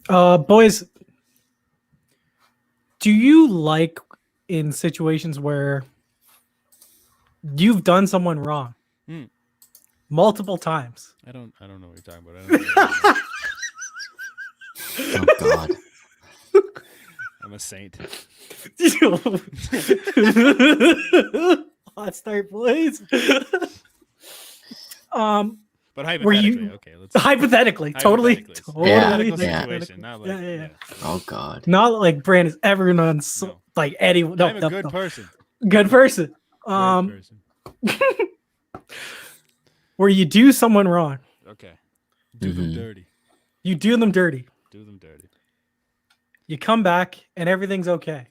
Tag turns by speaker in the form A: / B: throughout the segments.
A: Boys, do you like in situations where you've done someone wrong
B: Hmm.
A: multiple times?
B: I don't know what you're talking about. I don't know what
C: Oh God.
B: I'm a saint.
A: Hot start, boys.
B: But
A: Were
B: hypothetically,
A: you
B: okay, let's
A: hypothetically, totally
B: hypothetical
C: Yeah.
B: situation, not like
A: yeah.
C: Oh God.
A: Not like Brand is everyone's
B: No.
A: like Eddie. No,
B: I'm a
A: no,
B: good
A: no.
B: person.
A: Good person.
B: Great person.
A: Where you do someone wrong,
B: Okay. Do them
C: Mhm.
B: dirty.
A: you do them dirty.
B: Do them dirty.
A: You come back and everything's okay.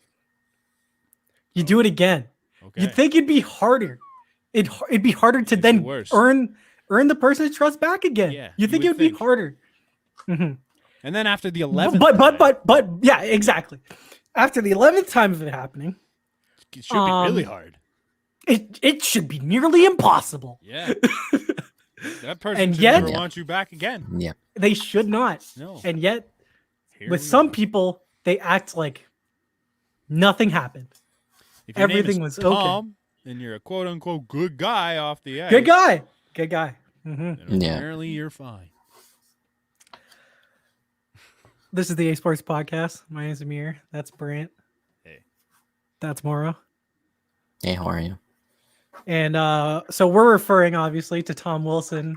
A: You do it again.
B: Okay.
A: You'd think it'd be harder. It'd be harder to
B: It'd be
A: then
B: worse.
A: earn the person's trust back again.
B: Yeah,
A: you
B: you
A: think
B: would
A: it would be
B: think.
A: harder. Mhm.
B: And then after the 11th
A: But yeah, exactly. After the 11th time of it happening,
B: it should be really hard.
A: it should be nearly impossible.
B: Yeah. That person
A: And
B: should
A: yet-
B: never want you back again.
C: Yeah.
A: They should not.
B: No.
A: And yet,
B: Here
A: with
B: we
A: some
B: are.
A: people, they act like nothing happened.
B: If your name
A: everything
B: is
A: was okay.
B: Tom, and you're a quote unquote good guy off the ice.
A: Good guy. Good guy.
B: then
C: Yeah.
B: Apparently you're fine.
A: This is the A Sports Podcast. My name's Amir. That's Brant.
B: Hey.
A: That's Morrow.
C: Hey, how are you?
A: And so we're referring, obviously, to Tom Wilson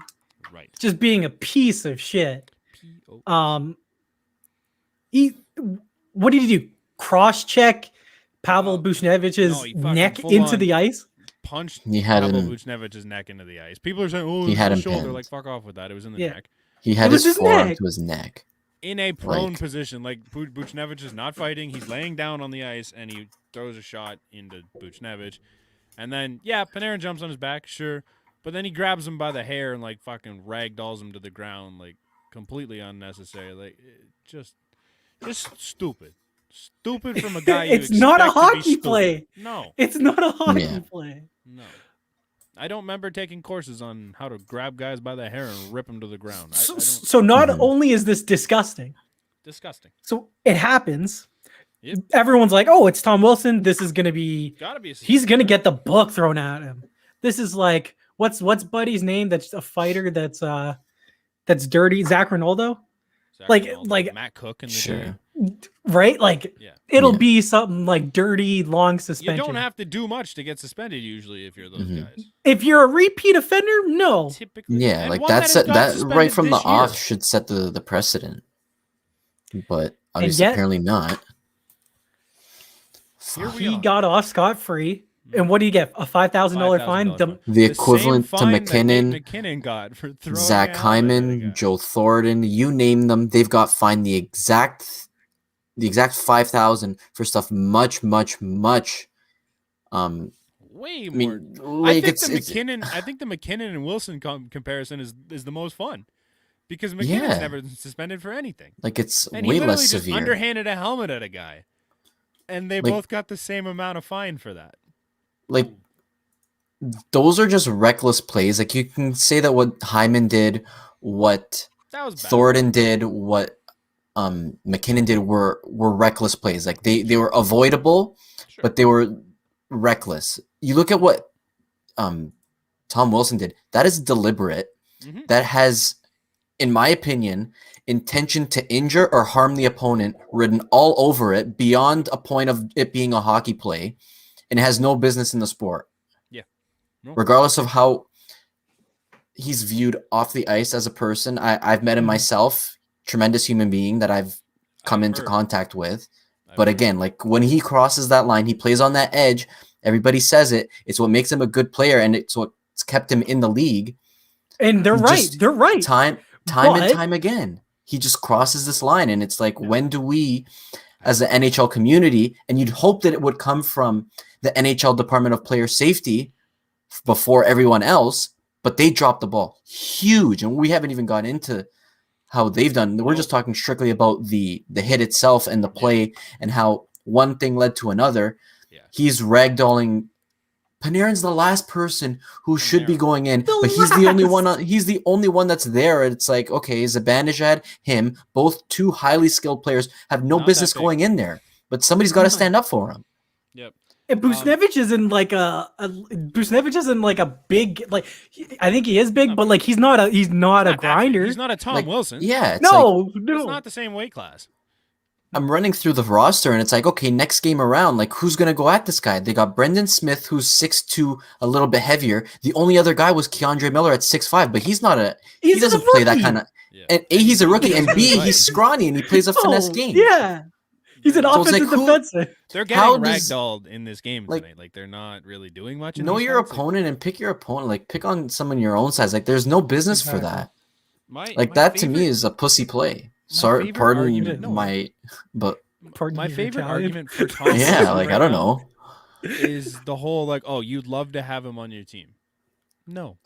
B: Right.
A: just being a piece of shit.
B: P.O.
A: What did he do? Cross check Pavel Buchnevich's
B: no, he fucking
A: neck
B: full
A: into
B: on-
A: the ice?
B: Punched
C: He had
B: Pavel
C: him.
B: Buchnevich's neck into the ice. People are saying, "Oh,
C: He
B: it
C: had
B: was
C: him
B: the shoulder."
C: pinned.
B: Like, fuck off with that. It was in the
A: Yeah.
B: neck.
C: He had
A: It was
C: his
A: his
C: forearm
A: neck.
C: to his neck.
B: In a prone
C: Like-
B: position, like Buchnevich is not fighting. He's laying down on the ice, and he throws a shot into Buchnevich. And then, yeah, Panarin jumps on his back, sure. But then he grabs him by the hair and, like, fucking ragdolls him to the ground, like, completely unnecessary. Like, just stupid. Stupid from a guy you
A: It's not a
B: expect to be
A: hockey
B: stupid.
A: play.
B: No,
A: It's not a hockey
C: Yeah.
A: play.
B: no. I don't remember taking courses on how to grab guys by the hair and rip them to the ground. I don't.
A: So not
C: Mhm.
A: only is this disgusting,
B: Disgusting.
A: so it happens.
B: Yep.
A: Everyone's like, "Oh, it's Tom Wilson. This is gonna be.
B: Gotta be a
A: He's gonna get the book thrown at him." This is like what's Buddy's name? That's a fighter. That's dirty. Zach Ronaldo, like- like-
B: Matt Cook and the
C: Sure.
A: right? Like
B: Yeah.
A: it'll
C: Yeah.
A: be something like dirty, long
B: You
A: suspension.
B: don't have to do much to get suspended usually if you're those
C: Mhm.
B: guys.
A: If you're a repeat offender, no.
B: Typically,
C: Yeah,
B: and
C: like
B: one
C: that's
B: has got
C: that right
B: suspended
C: from the
B: this year.
C: off should set the precedent. But obviously,
A: yet-
C: apparently not.
B: Here
C: Fuck.
B: we
A: He
B: are.
A: got off scot free. And what do you get? A $5,000 fine?
B: $5,000 fine.
C: The
B: same
C: equivalent to
B: fine that Nate
C: McKinnon,
B: McKinnon got for throwing
C: Zach
B: a helmet at a
C: Hyman,
B: guy.
C: Joe Thornton, you name them, they've got fined the exact 5,000 for stuff much
B: Way
C: I
B: more.
C: mean,
B: I
C: like
B: think
C: it's
B: the McKinnon and Wilson comparison is the most fun because McKinnon's
C: Yeah.
B: never suspended for anything,
C: like it's
B: and he
C: way
B: literally
C: less
B: just
C: severe.
B: underhanded a helmet at a guy, and they
C: Like-
B: both got the same amount of fine for that.
C: Like those are just reckless plays. Like you can say that what Hyman did, what
B: That was bad.
C: Thornton did, what McKinnon did were reckless plays. Like they were avoidable,
B: Sure.
C: but they were reckless. You look at what Tom Wilson did. That is deliberate.
B: Mhm.
C: That has, in my opinion, intention to injure or harm the opponent written all over it beyond a point of it being a hockey play, and it has no business in the sport.
B: Yeah. No.
C: Regardless of how he's viewed off the ice as a person. I've met him
A: Mhm.
C: myself, tremendous human being that I've come
B: I've
C: into
B: heard.
C: contact with.
B: I've
C: But
B: heard.
C: again, like when he crosses that line, he plays on that edge. Everybody says it. It's what makes him a good player, and it's what's kept him in the league
A: And they're right.
C: Just
A: They're right.
C: time
A: But-
C: and time again. He just crosses this line, and it's like, when do we, as the NHL community, and you'd hope that it would come from the NHL Department of Player Safety before everyone else, but they dropped the ball huge, and we haven't even got into how they've done. We're just talking strictly about the hit itself and the play and how one thing led to another.
B: Yeah.
C: He's ragdolling Panarin's the last person who should be going in,
A: The
C: but he's the only
A: last!
C: one. He's the only one that's there. It's like, okay, Zibanejad, him, both two highly skilled players have no
B: Not
C: business
B: that big.
C: going in there. But somebody's got to stand up for him.
B: Yep.
A: And Buchnevich isn't like Buchnevich isn't like a big I think he is big, but like he's not a
B: Not that big.
A: grinder.
B: He's not a Tom
C: Like,
B: Wilson.
C: Yeah, it's like,
A: no,
B: It's
A: no.
B: not the same weight class.
C: I'm running through the roster, and it's like, okay, next game around, like, who's going to go at this guy? They got Brendan Smith, who's 6'2", a little bit heavier. The only other guy was Keandre Miller at 6'5", but he's not he
A: He's
C: doesn't
A: a
C: play that
A: rookie.
C: kind of.
B: Yeah.
C: And A, he's a rookie, and B,
B: Right.
C: he's scrawny, and he plays a finesse
A: Oh,
C: game.
A: Yeah. He's an
C: So it's like,
A: offensive
C: who-
A: defensive.
B: They're
C: How
B: getting
C: does-
B: ragdolled in this game
C: like-
B: tonight. Like they're not really doing much. In
C: Know your
B: defense.
C: opponent and pick your opponent. Like, pick on someone your own size. Like, there's no business for
A: Exactly.
C: that.
B: My
C: That to
B: favorite-
C: me is a pussy play.
B: my
C: Sorry,
B: favorite
C: pardon
B: argument- no.
C: my, but
A: Pardon
B: my
A: your
B: favorite
A: Italian.
B: argument for Tom.
C: yeah,
B: Wilson
C: like
B: right
C: I don't
B: now
C: know.
B: is the whole like, oh, you'd love to have him on your team. No,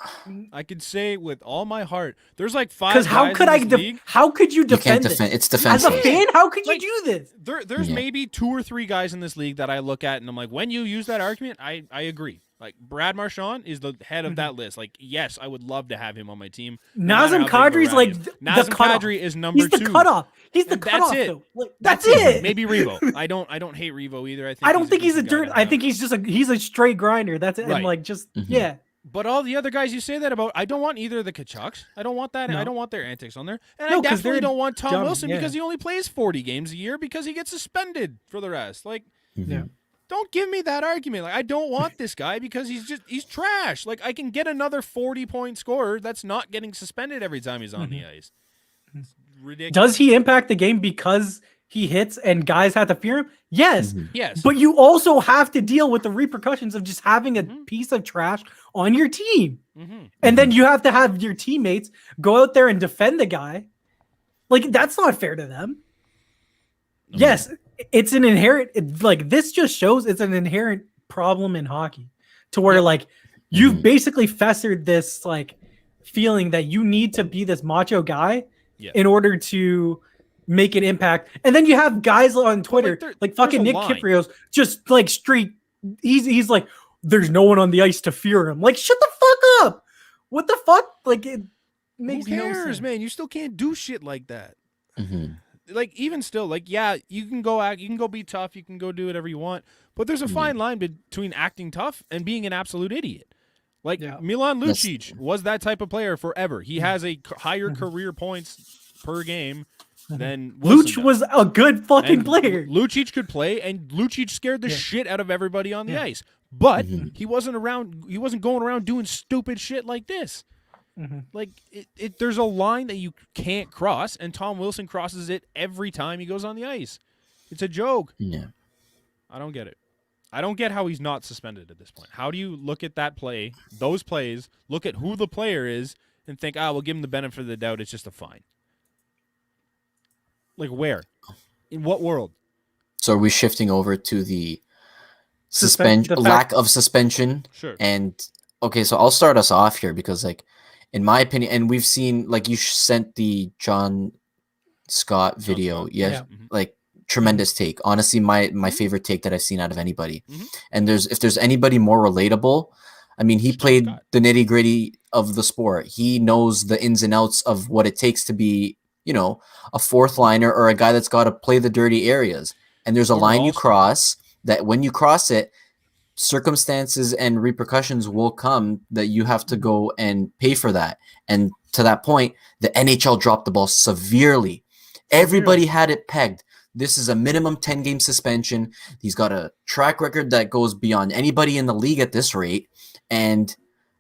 B: I could say with all my heart, there's like 5
A: Because
B: guys
A: how could
B: in this league.
A: how could you
C: You can't
A: defend
C: defend.
A: this?
C: It's
A: As a
C: defensive.
A: fan, how could you
B: Like-
A: do this?
B: There's
C: Yeah.
B: maybe 2 or 3 guys in this league that I look at and I'm like, when you use that argument, I agree. Like Brad Marchand is the head of that list. Like, yes, I would love to have him on my team. no matter
A: Nazem
B: how big of a
A: Kadri's
B: rat
A: like
B: he is.
A: the
B: Nazem
A: cutoff.
B: Kadri is number
A: He's the
B: 2.
A: cutoff. He's the
B: And that's
A: cutoff.
B: it.
A: Though. Like, that's
B: it.
A: it.
B: Maybe Revo. I don't hate Revo either. I
A: don't think he's a
B: decent guy
A: dirt.
B: to
A: I
B: have.
A: think he's just he's a straight grinder. That's it.
B: Right.
A: And like just
C: Mhm.
A: yeah.
B: But all the other guys you say that about, I don't want either of the Kachucks. I don't want that.
A: No.
B: I don't want their antics on there. And
A: No,
B: I
A: 'cause
B: definitely
A: they're
B: don't want Tom
A: dumb,
B: Wilson
A: yeah.
B: because he only plays 40 games a year because he gets suspended for the rest. Like,
A: Yeah.
B: don't give me that argument. Like, I don't want this guy because he's trash. Like, I can get another 40-point scorer that's not getting suspended every time he's on the ice. It's ridiculous.
A: Does he impact the game because he hits and guys have to fear him? Yes.
C: Mhm.
B: Yes.
A: But you also have to deal with the repercussions of just having a piece of trash on your team.
B: Mm-hmm.
A: And then you have to have your teammates go out there and defend the guy. Like, that's not fair to them. Yes, it's an inherent, like, this just shows it's an inherent problem in hockey to where, like, you've basically festered this, like, feeling that you need to be this macho guy in order to make an impact. And then you have guys on Twitter, like fucking
B: there's
A: Nick
B: a line.
A: Kiprios, just like straight, he's like, there's no one on the ice to fear him. Like, shut the fuck up. What the fuck? Like, it makes
B: Who
A: no
B: cares,
A: sense.
B: man? You still can't do shit like that.
C: Mhm.
B: Like, even still, like, yeah, you can go be tough, you can go do whatever you want, but there's a fine line between acting tough and being an absolute idiot. Like,
A: Yeah.
B: Milan
C: That's-
B: Lucic was that type of player forever. He has a higher career points per game than Wilson
A: Luch
B: does.
A: was a good fucking
B: And
A: player.
B: Lucic could play, and Lucic scared the
A: Yeah.
B: shit out of everybody on the ice. But
C: Mhm.
B: he wasn't around. He wasn't going around doing stupid shit like this.
A: Mhm.
B: Like there's a line that you can't cross, and Tom Wilson crosses it every time he goes on the ice. It's a joke.
C: Yeah.
B: I don't get it. I don't get how he's not suspended at this point. How do you look at that play, those plays, look at who the player is, and think, we'll give him the benefit of the doubt. It's just a fine. Like where? In what world?
C: So are we shifting over to the
A: The fact-
C: lack of suspension?
B: Sure.
C: And okay, so I'll start us off here because, like, in my opinion, and we've seen, like, you sent the John Scott video,
B: Scott.
C: yes,
A: Yeah.
B: Mhm.
C: like, tremendous take. Honestly, my favorite take that I've seen out of anybody.
B: Mhm.
C: And if there's anybody more relatable, I mean, he
B: John
C: played
B: Scott.
C: the nitty gritty of the sport. He knows the ins and outs of what it takes to be, a fourth liner or a guy that's got to play the dirty areas. And there's a
B: Or an
C: line you
B: all-star.
C: cross that when you cross it, circumstances and repercussions will come that you have to go and pay for that. And to that point, the NHL dropped the ball severely. Everybody had it pegged. This is a minimum 10-game suspension. He's got a track record that goes beyond anybody in the league at this rate. And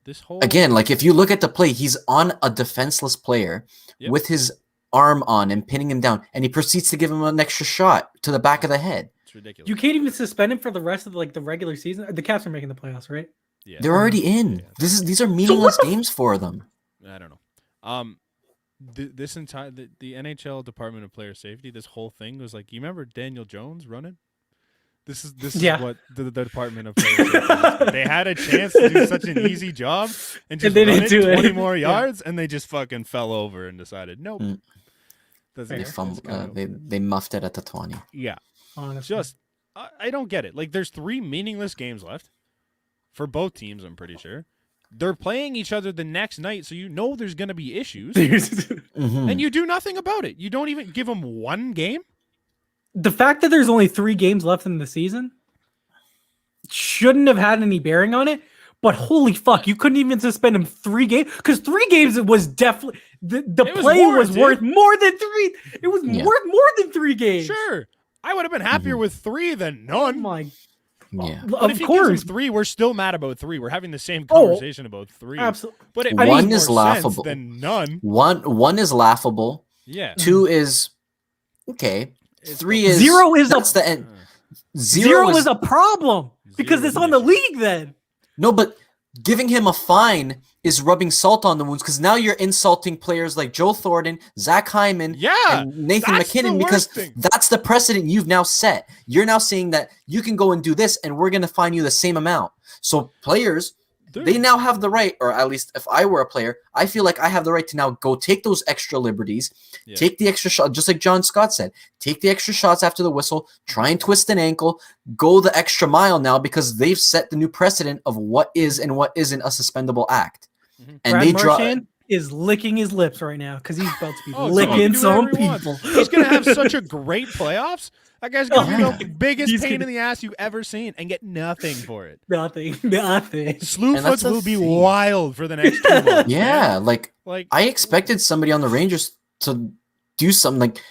B: This whole
C: again, like, if you look at the play, he's on a defenseless player
B: Yep.
C: with his arm on and pinning him down, and he proceeds to give him an extra shot to the back of the head.
B: it's ridiculous.
A: You can't even suspend him for the rest of the regular season. The Caps are making the playoffs, right?
B: yeah.
C: They're already in.
B: Yeah.
C: These are meaningless games for them.
B: I don't know. This entire the NHL Department of Player Safety, this whole thing was like, you remember Daniel Jones running? This is
A: Yeah.
B: what the Department of Player Safety is. They had a chance to do such an easy job and just
A: they
B: run
A: didn't
B: it
A: do it.
B: 20 more
A: Yeah.
B: yards, and they just fucking fell over and decided, nope.
C: Mm.
B: Doesn't
C: They
B: it's
C: fumbled.
B: kind of-
C: They muffed it at the 20.
B: yeah.
A: Honestly,
B: Just I don't get it. Like, there's 3 meaningless games left. for both teams, I'm pretty sure. They're playing each other the next night, so you know there's going to be issues,
C: Mhm.
B: and you do nothing about it. You don't even give them one game?
A: The fact that there's only 3 games left in the season shouldn't have had any bearing on it. But holy fuck, you couldn't even suspend him 3 games because 3 games it was definitely the
B: It was
A: play was
B: warranted.
A: worth more than 3. It was
C: Yeah.
A: worth more than 3 games.
B: Sure. I would have been happier with 3 than none.
A: Oh my,
C: Yeah.
B: But
A: of
B: if he gives
A: course,
B: him 3, we're still mad about 3. We're having the same
A: Oh,
B: conversation about 3.
A: absolutely.
B: But it
C: One
B: makes
C: is
B: more sense
C: laughable.
B: than none.
C: One is laughable.
B: Yeah.
C: 2 is okay.
B: It's
C: 3 is
A: 0 is
C: that's
A: a
C: the end.
A: 0 is a problem because
B: Zero
A: it's
B: is
A: on
B: an
A: the
B: issue.
A: league then.
C: No, but giving him a fine is rubbing salt on the wounds because now you're insulting players like Joe Thornton, Zach Hyman,
B: Yeah,
C: and Nathan
B: that's the
C: McKinnon because
B: worst thing.
C: that's the precedent you've now set. You're now saying that you can go and do this and we're going to fine you the same amount. So players, they now have the right, or at least if I were a player, I feel like I have the right to now go take those extra liberties,
B: Yeah.
C: take the extra shot, just like John Scott said, take the extra shots after the whistle, try and twist an ankle, go the extra mile now because they've set the new precedent of what is and what isn't a suspendable act.
B: Mhm.
C: And
A: Brad
C: they draw.
A: Marchand is licking his lips right now because he's about to be
B: Oh, so he can
A: licking
B: do
A: some
B: whatever he wants.
A: people.
B: He's going to have such a great playoffs. That guy's going to
C: Yeah.
B: be the biggest
A: He's
B: pain
A: gonna-
B: in the ass you've ever seen and get nothing for it.
A: Nothing.
C: And that's
B: Slewfoot
C: the
B: will be
C: thing.
B: wild for the next 2 months.
C: Yeah, like
B: Like,
C: I expected somebody on the Rangers to do something like,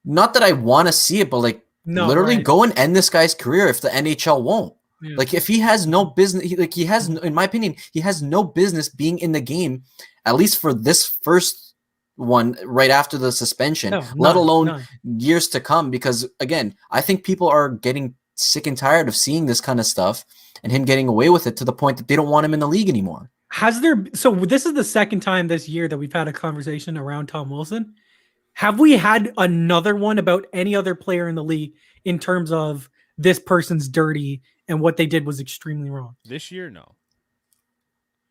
C: not that I want to see it, but like
A: No,
C: literally
A: right.
C: go and end this guy's career if the NHL won't.
A: Yeah.
C: Like if he has no business, he has, in my opinion, he has no business being in the game, at least for this first one right after the suspension,
A: No,
C: let
A: none,
C: alone
A: none.
C: years to come. Because again, I think people are getting sick and tired of seeing this kind of stuff and him getting away with it to the point that they don't want him in the league anymore.
A: Has there? So this is the second time this year that we've had a conversation around Tom Wilson. Have we had another one about any other player in the league in terms of this person's dirty and what they did was extremely wrong?
B: this year, no.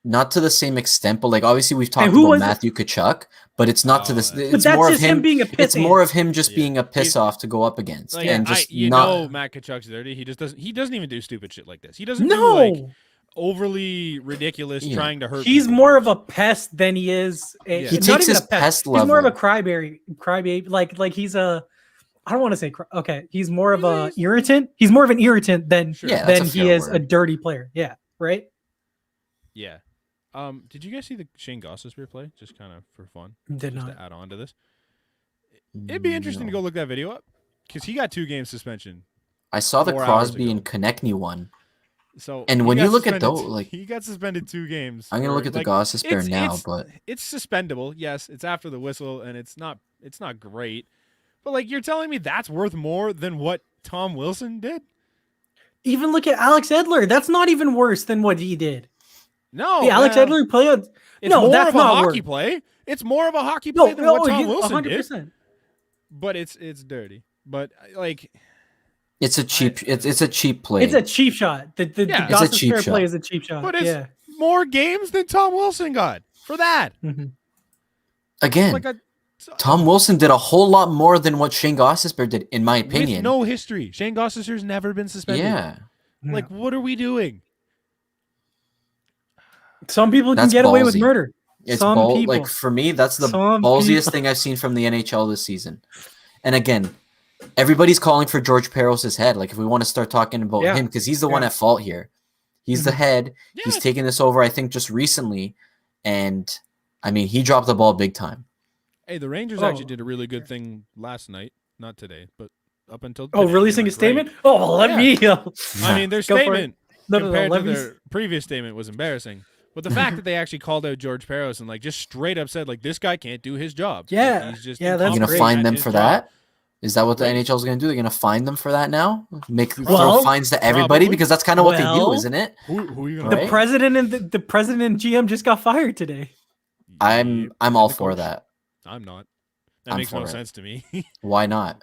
C: Not to the same extent, but like obviously we've talked
A: who
C: about
A: was it?
C: Matthew Kachuk, but it's not to
B: Oh,
C: this.
B: that's-
A: But
C: It's
A: that's
C: more of
A: just him being a piss
C: It's more
A: ant.
C: of him just
B: Yeah.
C: being a piss
B: He's-
C: off to go up against,
B: Like,
C: and just
B: you
C: not.
B: know Matt Kachuk's dirty. He just doesn't. He doesn't even do stupid shit like this. He doesn't do
A: No,
B: like overly ridiculous
C: Yeah.
B: trying to hurt.
A: he's
B: people.
A: more of a pest than he is.
B: Yeah.
C: He
A: not
C: takes
A: even
C: his
A: a
C: pest
A: He's more of a
C: level.
A: crybaby. Like he's a. I don't want to say. Okay, he's more of a
B: He's-
A: irritant. He's more of an irritant than
B: Sure.
C: Yeah, that's
A: than
C: a
A: he
C: fair
A: is a
C: word.
A: dirty player. Yeah, right.
B: Yeah. Did you guys see the Shane Gostisbehere play? Just kind of for fun,
A: Did
B: just
A: not.
B: to add on to this. It'd be interesting to
C: No.
B: go look that video up because he got 2 game suspension.
C: I saw the
B: 4 hours
C: Crosby
B: ago.
C: and Konechny one.
B: So
C: And
B: he
C: when
B: got
C: you look at
B: suspended-
C: those, like-
B: he got suspended 2 games.
C: I'm gonna
B: for,
C: look at the
B: like,
C: Gostisbehere now, but
B: it's suspendable. Yes, it's after the whistle, and it's not great. But like you're telling me that's worth more than what Tom Wilson did?
A: Even look at Alex Edler. That's not even worse than what he did.
B: No,
A: The Alex
B: well,
A: Edler play.
B: It's
A: No,
B: more
A: that's
B: of a
A: not
B: hockey
A: worse.
B: play. It's more of a hockey play than what Tom Wilson did.
A: 100%.
B: But it's dirty. But like,
C: it's a cheap. It's a cheap play.
A: It's a cheap shot. The
B: Yeah.
C: It's a cheap
A: Gostisbehere play
C: shot.
A: is a cheap shot.
B: but it's
A: yeah.
B: more games than Tom Wilson got for that.
A: Mhm.
C: Again,
B: Like a
C: Tom Wilson did a whole lot more than what Shane Gostisbehere did, in my
B: with
C: opinion.
B: no history. Shane Gostisbehere's never been suspended.
C: Yeah,
B: Like, what are we doing?
A: Some people can
C: That's
A: get away with
C: ballsy.
A: murder.
C: it's
A: Some
C: ball.
A: people.
C: Like for me, that's the
A: Some
C: ballsiest
A: people.
C: thing I've seen from the NHL this season. And again, everybody's calling for George Peros' head. Like if we want to start talking about
A: Yeah.
C: him, because he's the one
A: Yeah.
C: at fault here. He's the
A: Mhm.
C: head.
B: Yeah,
C: He's taken this over, I think, just recently, and I mean, he dropped the ball big time.
B: hey, the Rangers
A: Oh.
B: actually did a really good thing last night. Not today, but up until
A: Oh,
B: today,
A: releasing
B: they
A: a
B: were great.
A: statement? Oh, let
B: Yeah.
A: me.
B: I mean, their
A: Go for it.
B: statement
A: No, no, no.
B: compared to
A: Let me.
B: their previous statement was embarrassing. But the fact that they actually called out George Peros and like just straight up said like this guy can't do his job. Like,
A: Yeah.
B: he's just
A: Yeah, that's
C: You're gonna
A: great.
C: fine
B: incompetent
C: them
B: at
C: for
B: his job.
C: that? Is that what the
B: Right.
C: NHL is gonna do? They're gonna fine them for that now? Throw
A: Well,
C: fines to everybody
B: probably.
C: because that's kind of what they do,
A: Well,
C: isn't it?
B: Who are you
A: The
B: gonna?
C: Right.
A: president and the president and GM just got fired today.
C: I'm
B: And
C: all
B: the
C: for
B: coach.
C: that.
B: I'm not. That
C: I'm
B: makes no
C: for it.
B: sense to me.
C: Why not?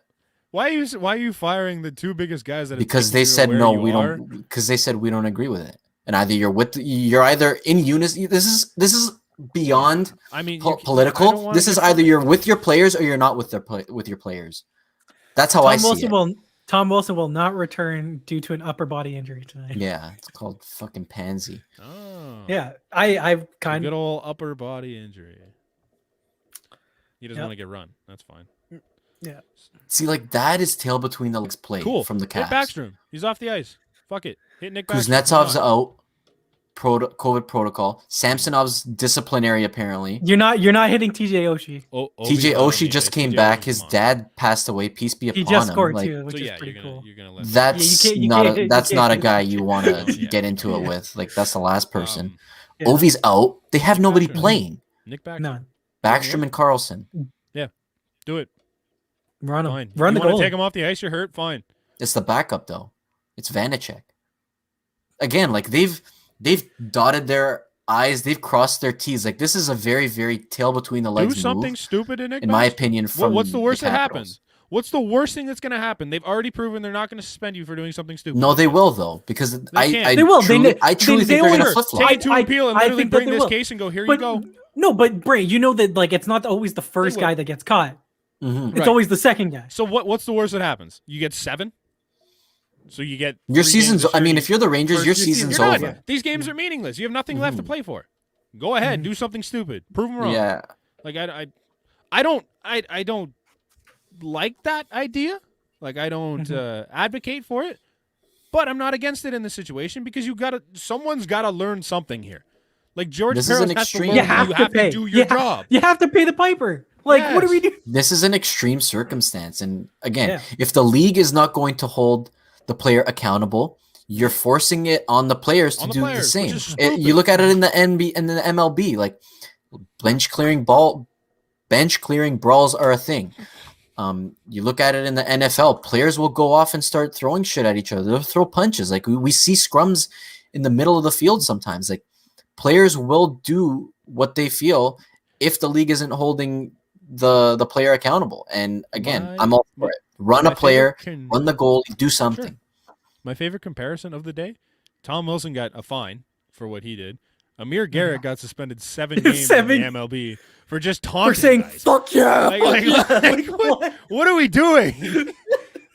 B: Why are you firing the 2 biggest guys that have
C: Because
B: taken
C: they
B: you
C: said
B: where
C: no,
B: you
C: we
B: are?
C: don't. Because they said we don't agree with it, and either you're either in unison. This is beyond
B: I mean,
C: po-
B: I don't
C: political.
B: wanna
C: This is
B: get-
C: either you're with your players or you're not with your players. That's how I see it.
A: Tom Wilson will not return due to an upper body injury tonight.
C: Yeah, it's called fucking pansy.
B: Oh.
A: Yeah, I've
B: A
A: kind
B: good
A: of
B: old upper body injury. He doesn't
A: Yep.
B: want to get run. That's fine.
C: See, like that is tail between the legs play
B: Cool.
C: from the
B: Hit
C: Cavs.
B: Backstrom. He's off the ice. Fuck it. Hit Nick Backstrom.
C: Kuznetsov's
B: Come on.
C: out. COVID protocol. Samsonov's disciplinary apparently.
A: you're not hitting TJ Oshie.
C: TJ Oshie just came back. His dad passed away. Peace be upon
A: He just
C: him.
A: scored
C: Like,
A: too, which
B: So
A: is
B: yeah,
A: pretty cool.
B: you're gonna let
C: that's
A: Yeah, you
C: not
A: can't-
C: a
A: you
C: that's
A: can't
C: not a
A: do
C: guy
A: that.
C: you want to
B: Yeah.
C: get into it with. Like that's the last person.
A: Yeah.
C: Ovi's out. They have
B: Nick
C: nobody
B: Backstrom.
C: playing.
B: Nick Backstrom.
A: None.
C: Backstrom and Carlson.
B: Do it.
A: Run him.
B: Fine.
A: Run
B: you
A: the
B: want
A: goal.
B: to take him off the ice? You're hurt. Fine.
C: It's the backup though. It's Vanacek. Again, like they've dotted their I's, they've crossed their T's. Like this is a very, very tail between the
B: Do
C: legs
B: something
C: move,
B: stupid in Nick
C: in my
B: Backstrom.
C: opinion. From
B: What's the worst that
C: Capitals.
B: happens? What's the worst thing that's going to happen? They've already proven they're not going to suspend you for doing something stupid.
C: No, they will though, because I
B: can't.
C: I
A: They will.
C: truly, I
A: They
C: truly think
A: will.
C: they're gonna
B: Sure.
C: flip
B: Take
C: flop.
B: it to appeal and
A: I
B: literally
A: think that
B: bring
A: they
B: this
A: will.
B: case and go, here
A: But
B: you go.
A: no, but Bray, you know that like it's not always the first
B: will.
A: guy that gets caught.
C: Mhm.
A: It's
B: Right.
A: always the second guy.
B: So what's the worst that happens? You get 7? So you get
C: Your
B: 3
C: season's.
B: games this
C: I mean,
B: year,
C: if you're the Rangers,
B: First,
C: your
B: you're
C: season's
B: done.
C: over.
B: These games are meaningless. You have nothing left to play for. Go ahead, do something stupid. Prove them wrong.
C: Yeah,
B: Like I don't like that idea. Like I don't advocate for it. But I'm not against it in this situation because someone's got to learn something here. Like George
C: This is
B: Peros
C: an
B: has to
C: extreme-
B: learn
A: You
C: You
A: have,
B: you
A: to
B: have
A: pay.
B: to do your
A: you
B: job.
A: You have to pay the piper. Like, what do we do?
C: this is an extreme circumstance, and again,
A: Yeah.
C: if the league is not going to hold the player accountable, you're forcing it on the players to
B: On the
C: do the
B: players,
C: same.
B: which is
C: You
B: stupid.
C: look at it in the NB and the MLB, like bench clearing brawls are a thing. You look at it in the NFL, players will go off and start throwing shit at each other. They'll throw punches. Like we see scrums in the middle of the field sometimes. Like players will do what they feel if the league isn't holding the player accountable. And again, I'm all for it. Run a player, run the goal, do something.
B: My favorite comparison of the day: Tom Wilson got a fine for what he did. Amir Garrett got suspended 7 games in the MLB for just taunting
A: For saying
B: guys.
A: "fuck yeah."
B: Like, what are we doing?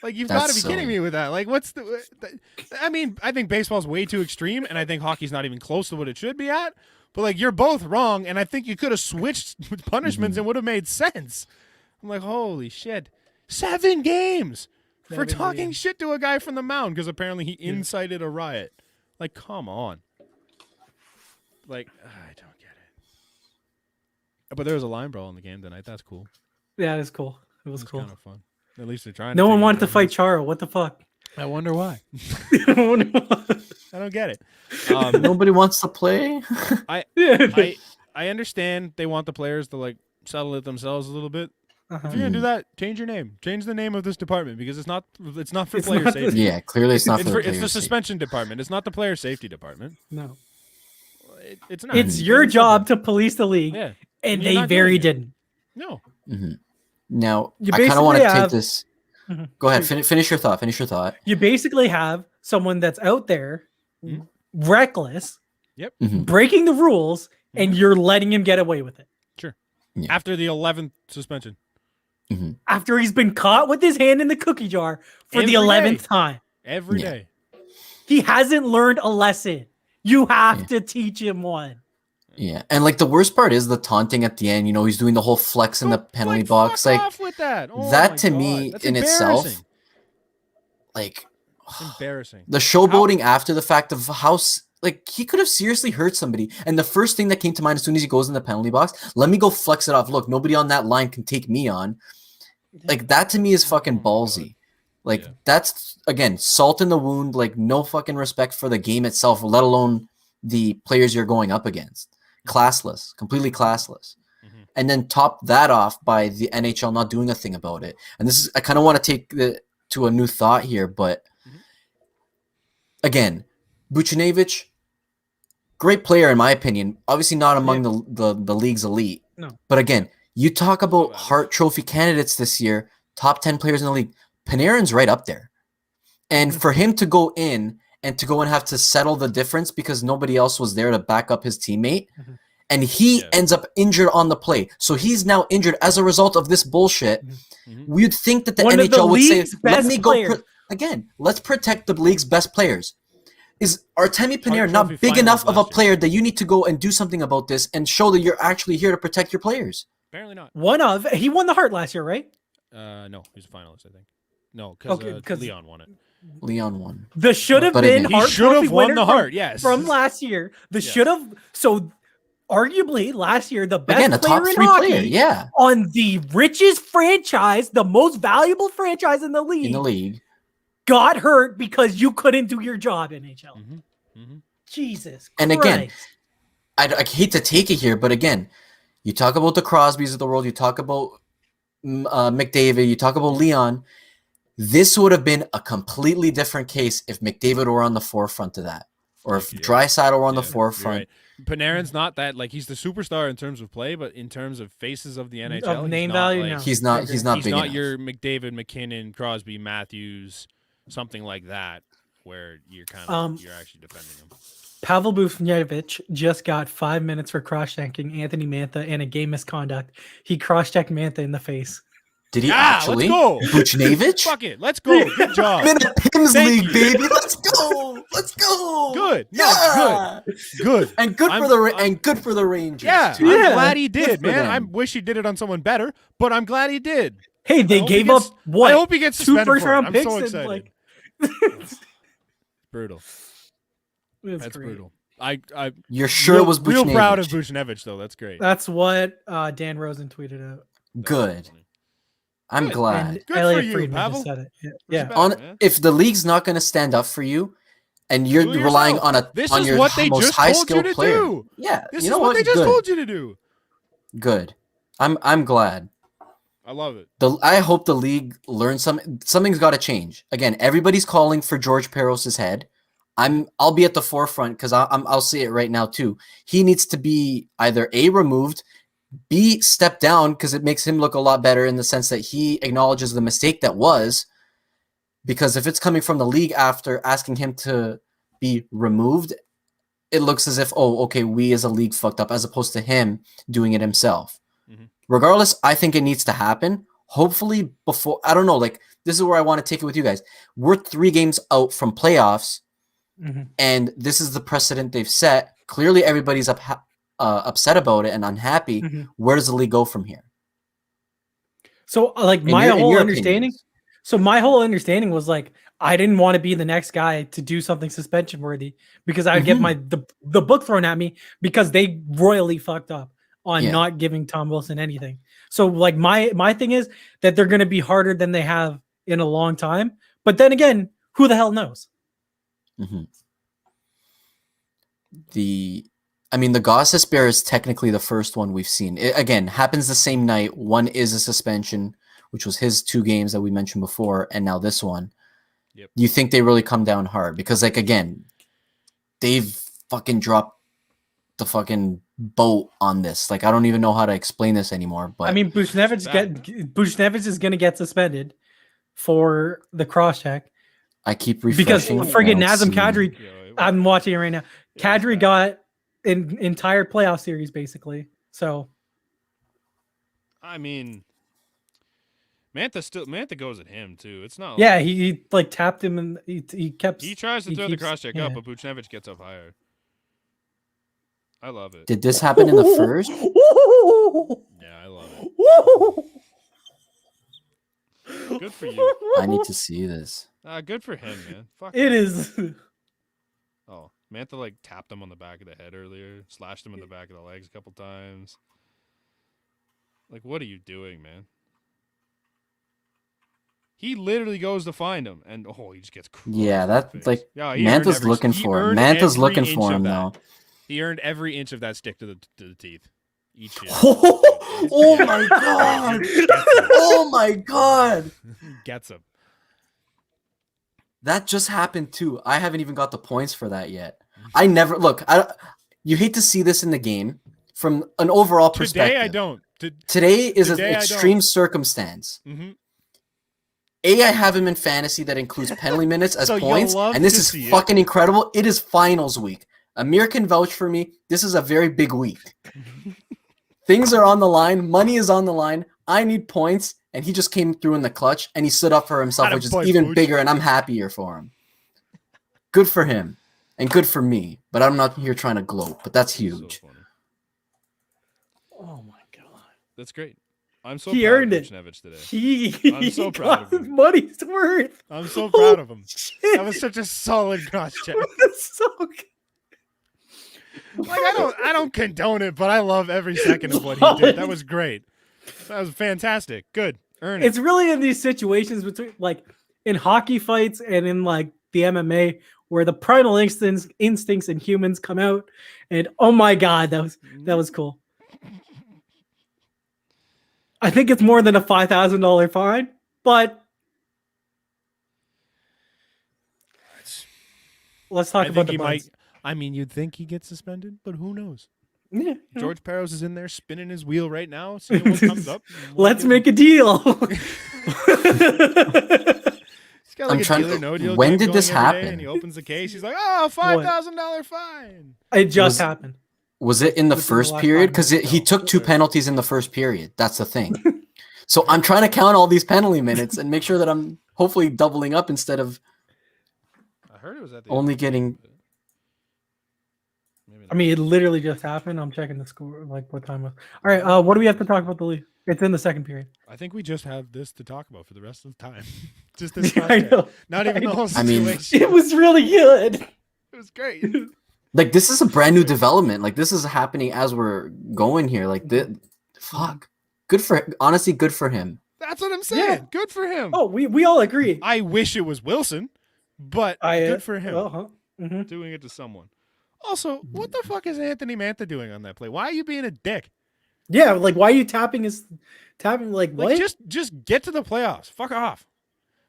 B: Like you've got to be
C: That's
B: kidding
C: silly.
B: me with that. Like what's I mean, I think baseball's way too extreme, and I think hockey's not even close to what it should be at. But like you're both wrong, and I think you could have switched punishments and would have made sense. I'm like, holy shit, 7 games for
A: 7
B: talking
A: games.
B: shit to a guy from the mound because apparently he incited a riot. Like, come on. Like, I don't get it. But there was a line brawl in the game tonight. That's cool.
A: Yeah, it was cool. It was
B: It's
A: cool.
B: kind of fun. At least they're trying.
A: No
B: to
A: one
B: take
A: wanted to
B: it
A: fight Charo. What the fuck?
B: I wonder why.
A: Yeah.
B: I don't get it.
C: Nobody wants to play.
B: I understand they want the players to like settle it themselves a little bit.
A: Uh-huh.
B: If you're gonna do that, change your name. Change the name of this department because it's not for
A: It's
B: player
A: not the-
B: safety.
C: Yeah, clearly it's not
B: It's,
C: for the
B: it's the
C: players' sake.
B: suspension department. It's not the player safety department.
A: No,
B: It's not.
A: it's
B: Plain
A: your
B: and
A: job
B: simple.
A: to police the league,
B: Yeah.
A: and
B: you're
A: they
B: not
A: very
B: doing it.
A: didn't.
B: No.
C: Now,
A: You
C: I kind of want to
A: basically
C: take
A: have-
C: this.
A: Mhm.
C: Go ahead. Finish your thought. Finish your thought.
A: You basically have someone that's out there,
B: Mhm.
A: reckless,
C: Mhm.
A: breaking the rules, and
B: Mhm.
A: you're letting him get away with it
C: Yeah.
B: After the 11th suspension.
A: after he's been caught with his hand in the cookie jar for
B: Every
A: the 11th time.
B: Every
C: Yeah.
B: day.
A: He hasn't learned a lesson. You have
C: Yeah.
A: to teach him one.
C: Yeah, and like the worst part is the taunting at the end. You know, he's doing the whole flex in the penalty box.
B: Fuck
C: Like
B: off with that. Oh
C: that
B: my
C: to
B: God.
C: me
B: That's
C: in itself,
B: embarrassing.
C: like
B: It's embarrassing.
C: the showboating after the fact of how like he could have seriously hurt somebody. And the first thing that came to mind as soon as he goes in the penalty box, let me go flex it off. Look, nobody on that line can take me on. Like that to me is fucking
B: Oh my
C: ballsy. Like
B: Yeah.
C: that's again salt in the wound. Like no fucking respect for the game itself, let alone the players you're going up against. Classless, completely classless.
B: Mhm.
C: And then top that off by the NHL not doing a thing about it. And this is I kind of want to take the to a new thought here, but
B: Mhm.
C: again, Buchnevich, great player in my opinion. Obviously not among the league's elite.
A: No.
C: But again, you talk about
B: average.
C: Hart Trophy candidates this year, top 10 players in the league. Panarin's right up there. And for him to go in and to go and have to settle the difference because nobody else was there to back up his teammate,
A: Mhm.
C: and he
B: Yeah.
C: ends up injured on the play. So he's now injured as a result of this bullshit.
B: Mhm.
C: We'd think that the
A: One of the
C: NHL would say,
A: league's
C: "Let
A: best
C: me go,
A: players.
C: again, let's protect the league's best players. Is Artemi Panarin
B: Trophy
C: not big
B: finals
C: enough of a
B: last year.
C: player that you need to go and do something about this and show that you're actually here to protect your players?
B: Apparently not.
A: He won the Hart last year, right?
B: No, he's a finalist, I think. No, because
A: Okay, 'cause-
B: Leon won it.
C: Leon won.
A: The should have
C: But
A: been
C: again-
B: He
A: Hart
B: should have
A: Trophy
B: won
A: winner
B: the Hart, yes.
A: from last year. The
B: Yes.
A: should have. So arguably last year, the best
C: Again, a
A: player
C: top
A: in
C: 3
A: hockey
C: player, yeah,
A: on the richest franchise, the most valuable franchise in the
C: in the league.
A: got hurt because you couldn't do your job, NHL.
B: Mm-hmm.
A: Jesus
C: And
A: Christ.
C: again, I hate to take it here, but again, you talk about the Crosbys of the world, you talk about McDavid, you talk about Leon. This would have been a completely different case if McDavid were on the forefront of that, or if
B: Yeah.
C: Draisaitl were on the
B: You're
C: forefront.
B: right. Panarin's not that, like, he's the superstar in terms of play, but in terms of faces of the NHL,
A: Of name
B: he's not,
A: value,
B: like,
A: no.
C: He's not. He's not
B: he's
C: big
B: not
C: enough.
B: your McDavid, McKinnon, Crosby, Matthews, something like that, where you're kind of you're actually defending him.
A: Pavel Buchnevich just got 5 minutes for cross-checking Anthony Mantha and a game misconduct. He cross-checked Mantha in the face.
C: Did he
B: Yeah,
C: actually?
B: let's go.
C: Buchnevich?
B: Fuck it, let's go. Good job.
C: I'm in a Pims
B: Thank
C: league,
B: you.
C: baby. Let's go. Let's go.
B: Good. No,
C: Yeah.
B: Good.
C: And good
B: I'm-
C: for the
B: I'm-
C: and good for the Rangers.
B: Yeah,
C: too.
A: Yeah.
B: I'm glad he
C: Good
B: did,
C: for
B: man. I
C: them.
B: wish he did it on someone better, but I'm glad he did.
A: Hey,
B: I
A: they
B: hope he
A: gave
B: gets-
A: up what?
B: I hope he gets
A: 2
B: suspended for it.
A: first-round
B: I'm
A: picks
B: so
A: and,
B: excited.
A: like,
B: Brutal.
A: It's
B: That's
A: great.
B: brutal. I
C: You're sure
B: real,
C: it was
B: real proud of
C: Buchnevich?
B: Buchnevich though. That's great.
A: That's what Dan Rosen tweeted out.
C: Good. I'm
B: Good.
C: glad.
A: And
B: Good
A: Elliot
B: for you,
A: Friedman
B: Pavel.
A: just said it. Yeah.
B: Respect,
C: On
B: man.
C: if the league's not going to stand up for you, and you're
B: Do it
C: relying
B: yourself.
C: on a
B: This
C: on
B: is
C: your
B: what they
C: most
B: just
C: high
B: told you
C: skilled
B: to
C: player,
B: do.
C: yeah,
B: This
C: you
B: is
C: know
B: what they just
C: Good.
B: told you to do.
C: Good. I'm glad.
B: I love it.
C: I hope the league learns something's got to change. Again, everybody's calling for George Peros' head. I'll be at the forefront because I'll say it right now too. He needs to be either A, removed, B, stepped down because it makes him look a lot better in the sense that he acknowledges the mistake that was. Because if it's coming from the league after asking him to be removed, it looks as if, oh, okay, we as a league fucked up, as opposed to him doing it himself.
B: Mhm.
C: Regardless, I think it needs to happen. Hopefully before, I don't know, like this is where I want to take it with you guys. We're 3 games out from playoffs,
A: Mhm.
C: and this is the precedent they've set. Clearly, everybody's upset about it and unhappy.
A: Mhm.
C: Where does the league go from here?
A: So, like,
C: In
A: my
C: your- in
A: whole
C: your
A: understanding.
C: opinions?
A: So my whole understanding was like I didn't want to be the next guy to do something suspension worthy because I'd get the book thrown at me because they royally fucked up on
C: Yeah.
A: not giving Tom Wilson anything. So like my thing is that they're going to be harder than they have in a long time. But then again, who the hell knows?
C: Mhm. The Gossip Bear is technically the first one we've seen. It, again, happens the same night. One is a suspension, which was his 2 games that we mentioned before, and now this one.
B: Yep.
C: You think they really come down hard? Because, like, again, they've fucking dropped the fucking boat on this. Like, I don't even know how to explain this anymore. But
A: I mean, Buchnevich is going to get suspended for the cross check
C: I keep
A: because
C: refreshing.
A: friggin'
C: I don't
A: Nazem
C: see-
A: Kadri.
B: Yeah, it-
A: I'm watching it right now.
B: it was
A: Kadri
B: bad.
A: got an entire playoff series basically. So
B: I mean, Mantha goes at him too. It's not.
A: yeah,
B: like,
A: he like tapped him and he kept.
B: he tries to
A: he
B: throw the
A: keeps-
B: cross check
A: yeah.
B: up, but Buchnevich gets up higher. I love it.
C: Did this happen in the first?
B: Yeah, I love it. Good for you.
C: I need to see this.
B: Good for him, man. Fuck
A: It
B: him.
A: is.
B: Oh, Mantha like tapped him on the back of the head earlier, slashed him in the back of the legs a couple times. Like, what are you doing, man? He literally goes to find him, and he just gets crushed
C: Yeah,
B: in the
C: that
B: face.
C: like
B: Yeah, he earned
C: Mantha's
B: every-
C: looking
B: he
C: for him.
B: earned
C: Mantha's
B: every
C: looking
B: inch
C: for
B: of
C: him
B: that.
C: though.
B: He earned every inch of that stick to the teeth. Eat shit.
C: Oh my god! Oh my god!
B: Gets him.
C: That just happened too. I haven't even got the points for that yet. I never look. You hate to see this in the game from an overall perspective.
B: Today I don't.
C: Today is
B: Today
C: an
B: I
C: extreme
B: don't.
C: circumstance.
B: Mm-hmm.
C: I have him in fantasy that includes penalty minutes as
B: So you'll
C: points,
B: love
C: and this
B: to
C: is
B: see it.
C: fucking incredible. It is finals week. Amir can vouch for me. This is a very big week. Things are on the line. Money is on the line. I need points, and he just came through in the clutch, and he stood up for himself, which is
B: Attaboy,
C: even
B: Booch.
C: bigger, and I'm happier for him. Good for him, and good for me. But I'm not here trying to gloat, but that's huge.
B: So funny.
A: Oh my god.
B: That's great. I'm so
A: He
B: proud
A: earned
B: of
A: it.
B: Buchnevich today.
A: I'm
B: so proud of
A: his
B: him.
A: money's worth.
B: I'm so proud of him.
A: Shit.
B: That was such a solid cross check.
A: That's so good.
B: Like I don't condone it, but I love every second of what he did. That was great. That was fantastic. Good. Earn it.
A: It's really in these situations between like in hockey fights and in like the MMA where the primal instincts in humans come out, and oh my god, that was cool. I think it's more than a $5,000 fine, but let's talk
B: I
A: about
B: think
A: the
B: he might.
A: buds.
B: I mean, you'd think he gets suspended, but who knows?
A: Yeah,
B: George Peros is in there spinning his wheel right now, seeing what comes up.
A: let's make a deal.
B: He's got
C: I'm
B: like a
C: trying
B: deal or
C: to-
B: no deal
C: when
B: game
C: did
B: going
C: this
B: every day,
C: happen?
B: and he opens the case. He's like, "Oh, $5,000 fine."
A: It just
C: Was-
A: happened.
C: Was it in the
A: Within the
C: first
A: last
C: period?
A: 5
C: Because
A: minutes,
C: he
A: no.
C: took 2 penalties in the first period. That's the thing. So I'm trying to count all these penalty minutes and make sure that I'm hopefully doubling up instead of
B: I heard it was at the
C: only
B: end.
C: getting.
B: Maybe
A: I
B: not.
A: mean, it literally just happened. I'm checking the score, like what time was. All right, what do we have to talk about the league? It's in the second period.
B: I think we just have this to talk about for the rest of the time. Just this
A: I
B: cross check.
A: know.
B: Not even
A: I
B: the whole
C: I mean-
B: situation.
A: It was really good.
B: It was great.
C: Like, this is a brand new development. Like, this is happening as we're going here. Like, fuck. Good for, honestly, good for him.
B: That's what I'm saying.
A: Yeah.
B: Good for him.
A: Oh, we all agree.
B: I wish it was Wilson, but good for him
A: Uh-huh. hmm
B: doing it to someone. Also, what the fuck is Anthony Mantha doing on that play? Why are you being a dick?
A: Yeah, like why are you tapping like what?
B: Like just get to the playoffs. Fuck off.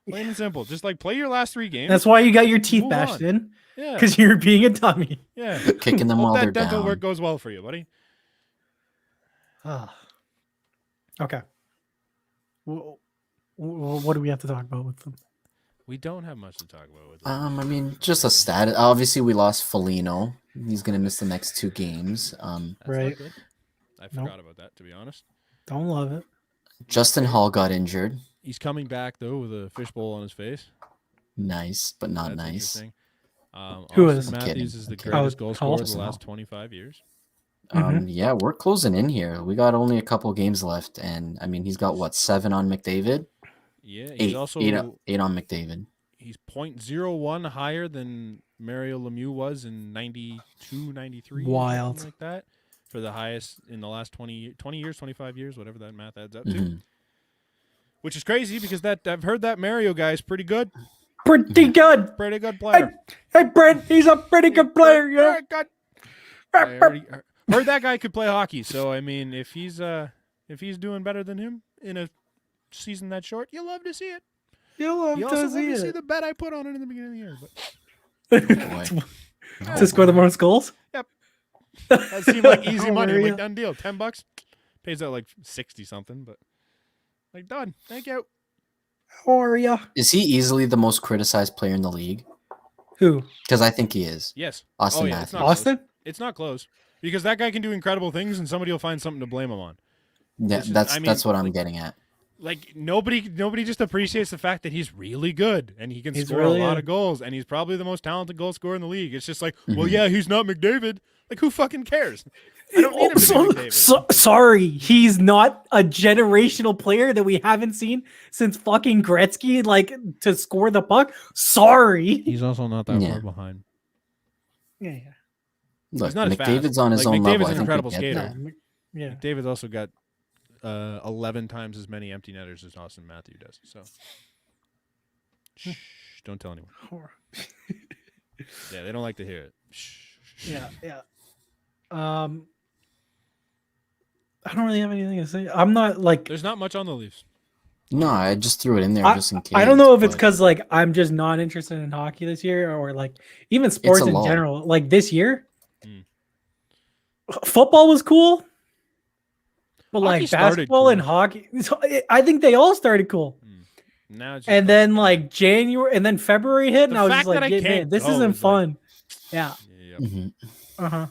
B: Plain and simple. Just like play your last 3 games.
A: That's why you got your teeth
B: Move
A: bashed
B: on.
A: in
B: yeah.
A: because you're being a dummy.
B: Yeah.
C: Kicking them
B: Hope
C: while
B: that
C: they're
B: dental
C: down.
B: work goes well for you, buddy.
A: Ah. Okay. What do we have to talk about with them?
B: We don't have much to talk about with
C: I mean, just a stat. Obviously, we lost Foligno. He's gonna miss the next 2 games.
B: That's not
A: Right.
B: good. I forgot about that, to be honest.
A: Don't love it.
C: Justin Hall got injured.
B: He's coming back though with a fishbowl on his face.
C: Nice, but not
B: That's
C: nice.
B: interesting.
A: Who
B: Austin
A: is?
C: I'm
B: Matthews
C: kidding.
B: is the
C: I'm kidding.
B: greatest goal scorer of the
C: Justin
B: last
C: Hall.
B: 25 years.
C: Yeah, we're closing in here. We got only a couple games left, and I mean, he's got what, 7 on McDavid?
B: Yeah, he's
C: 8,
B: also
C: 8 on McDavid.
B: he's 0.01 higher than Mario Lemieux was in 92, 93.
A: Wild.
B: Something like that. For the highest in the last 20 years, 25 years, whatever that math adds up to.
C: Mhm.
B: Which is crazy because that I've heard that Mario guy is pretty good.
A: Pretty good.
B: Pretty good player.
A: Hey, Brent, he's a pretty good player. Yeah.
B: Pretty good. I already heard that guy could play hockey. So I mean, if he's doing better than him in a season that short, you love to see it.
A: You'll love
B: You also
A: to
B: love
A: see
B: to see
A: it.
B: the bet I put on it in the beginning of the year. But
C: Boy.
A: To score the most goals.
B: that seemed like easy money. I'm
A: Mario.
B: like, done deal. $10 pays out like 60 something, but like done. Thank you.
A: How are ya?
C: Is he easily the most criticized player in the league?
A: Who?
C: Because I think he is.
B: Yes.
C: Austin
B: Oh, yeah, it's
C: Matthews.
B: not
A: Austin?
B: It's not close because that guy can do incredible things, and somebody will find something to blame him on.
C: Yeah,
B: It's just-
C: that's
B: I mean,
C: that's what I'm
B: like-
C: getting at.
B: Like nobody just appreciates the fact that he's really good and he can
A: He's
B: score
A: really
B: a lot
A: good.
B: of goals and he's probably the most talented goal scorer in the league. It's just like, well,
C: Mhm.
B: yeah, he's not McDavid. Like, who fucking cares? I don't need him to be McDavid.
A: Sorry, he's not a generational player that we haven't seen since fucking Gretzky, like to score the puck. Sorry.
B: He's also not that
C: Yeah.
B: far behind.
A: Yeah,
C: Look,
B: not as
C: McDavid's
B: fast.
C: on his
B: Like,
C: own
B: McDavid's
C: level.
B: an
C: I think
B: incredible
C: we get
B: skater.
C: there.
A: No, yeah.
B: David's also got 11 times as many empty netters as Austin Matthews does. So, shh, don't tell anyone. Yeah, they don't like to hear it. Shh.
A: Yeah. I don't really have anything to say. I'm not like
B: There's not much on the Leafs.
C: No, I just threw it in there just in case.
A: I don't know if it's
C: but-
A: because like I'm just not interested in hockey this year, or like even sports in
C: lull.
A: general. Like this year,
B: Mm.
A: football was cool, but
B: Hockey
A: like
B: started
A: basketball
B: cool.
A: and hockey, I think they all started cool.
B: Now it's just
A: And then like January, and then February hit, and
B: The
A: I was
B: fact
A: just like,
B: that I
A: yeah,
B: can't
A: man, this
B: go
A: isn't
B: is, like-
A: fun. Yeah.
B: Yep.
C: Mhm.
A: Uh huh.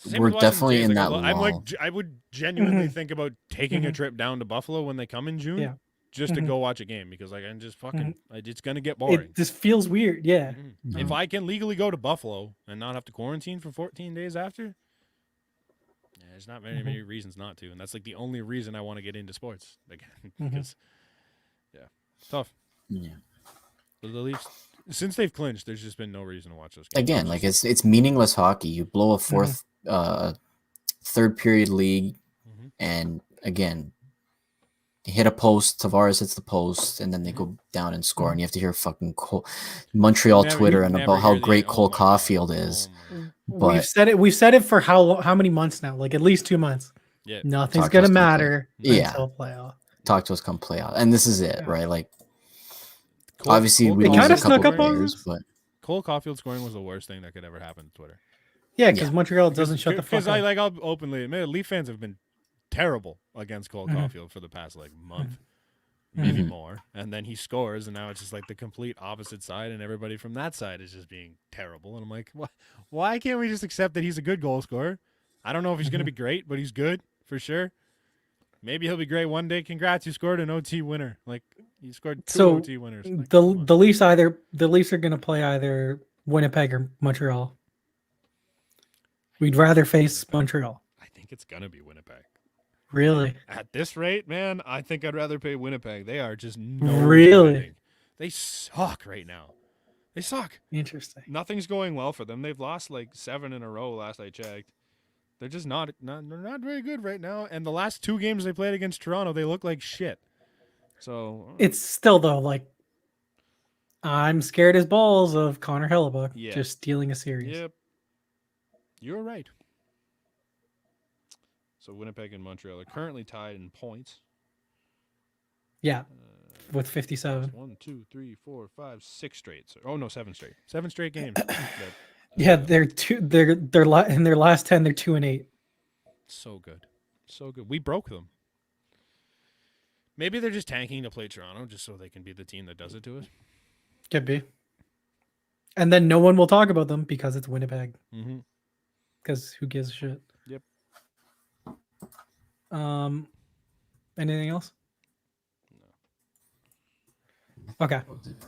B: Same
C: we're
B: with Washington
C: definitely
B: State's,
C: in
B: like,
C: that
B: I'm like,
C: lull.
B: I would genuinely
A: Mhm.
B: think about taking a
A: Mhm.
B: trip down to Buffalo when they come in June,
A: Yeah.
B: just to
A: Mhm.
B: go watch a game because like I'm just fucking, it's gonna get
A: It
B: boring.
A: just feels weird. Yeah.
B: Mhm.
C: Yeah.
B: If I can legally go to Buffalo and not have to quarantine for 14 days after, yeah, there's not very many reasons not to, and that's like the only reason I want to get into sports again because yeah, it's tough.
C: Yeah.
B: But the Leafs, since they've clinched, there's just been no reason to watch those games.
C: Again, like it's meaningless hockey. You blow a fourth, third period lead,
B: Mhm.
C: and again, hit a post. Tavares hits the post, and then they
B: Mhm.
C: go down and score, and you have to hear fucking Montreal
B: You
C: Twitter and
B: never
C: about how
B: hear
C: great
B: oh
C: Cole
B: my God.
C: Caulfield is.
B: Oh my.
A: We've
C: But
A: said it. We've said it for how many months now? Like at least 2 months.
B: Yeah.
A: Nothing's
C: Talk to us
A: gonna
C: come
A: matter
C: yeah,
A: until playoff.
C: talk to us come playoff, and this is it,
A: Yeah.
C: right? Like
B: Cole
C: we
A: It
C: lose
A: kinda
C: a couple
A: snuck up on
C: players,
A: us.
C: but
B: Cole Caulfield scoring was the worst thing that could ever happen to Twitter.
A: Yeah, because
C: Yeah.
A: Montreal doesn't shut the fuck
B: Because
A: up.
B: I'll openly admit, Leaf fans have been terrible against Cole
A: Mhm.
B: Caulfield for the past like month,
A: Mhm.
B: maybe
C: Mhm.
B: more. And then he scores, and now it's just like the complete opposite side, and everybody from that side is just being terrible. And I'm like, why can't we just accept that he's a good goal scorer? I don't know if he's going to be great, but he's good for sure. Maybe he'll be great one day. Congrats, you scored an OT winner. Like he scored 2
A: So
B: OT winners. Like,
A: the
B: come on.
A: the Leafs are gonna play either Winnipeg or Montreal. We'd rather face
B: Winnipeg.
A: Montreal.
B: I think it's gonna be Winnipeg.
A: Really?
B: At this rate, man, I think I'd rather pay Winnipeg. They are just no
A: Really?
B: They suck right now. They suck.
A: Interesting.
B: Nothing's going well for them. They've lost like 7 in a row last I checked. They're just not they're not very good right now. And the last 2 games they played against Toronto, they look like shit. So
A: It's still though like I'm scared as balls of Connor Hellebuck
B: Yeah.
A: just stealing a series.
B: Yep. You're right. So Winnipeg and Montreal are currently tied in points.
A: Yeah, with 57.
B: 1, 2, 3, 4, 5, 6 straight. So, oh no, 7 straight. 7 straight games.
A: Yeah, they're in their last 10 they're 2-8.
B: So good. So good. We broke them. Maybe they're just tanking to play Toronto just so they can be the team that does it to us.
A: Could be. And then no one will talk about them because it's Winnipeg.
B: Mm-hmm.
A: Because who gives a shit?
B: Yep.
A: Anything else? Okay.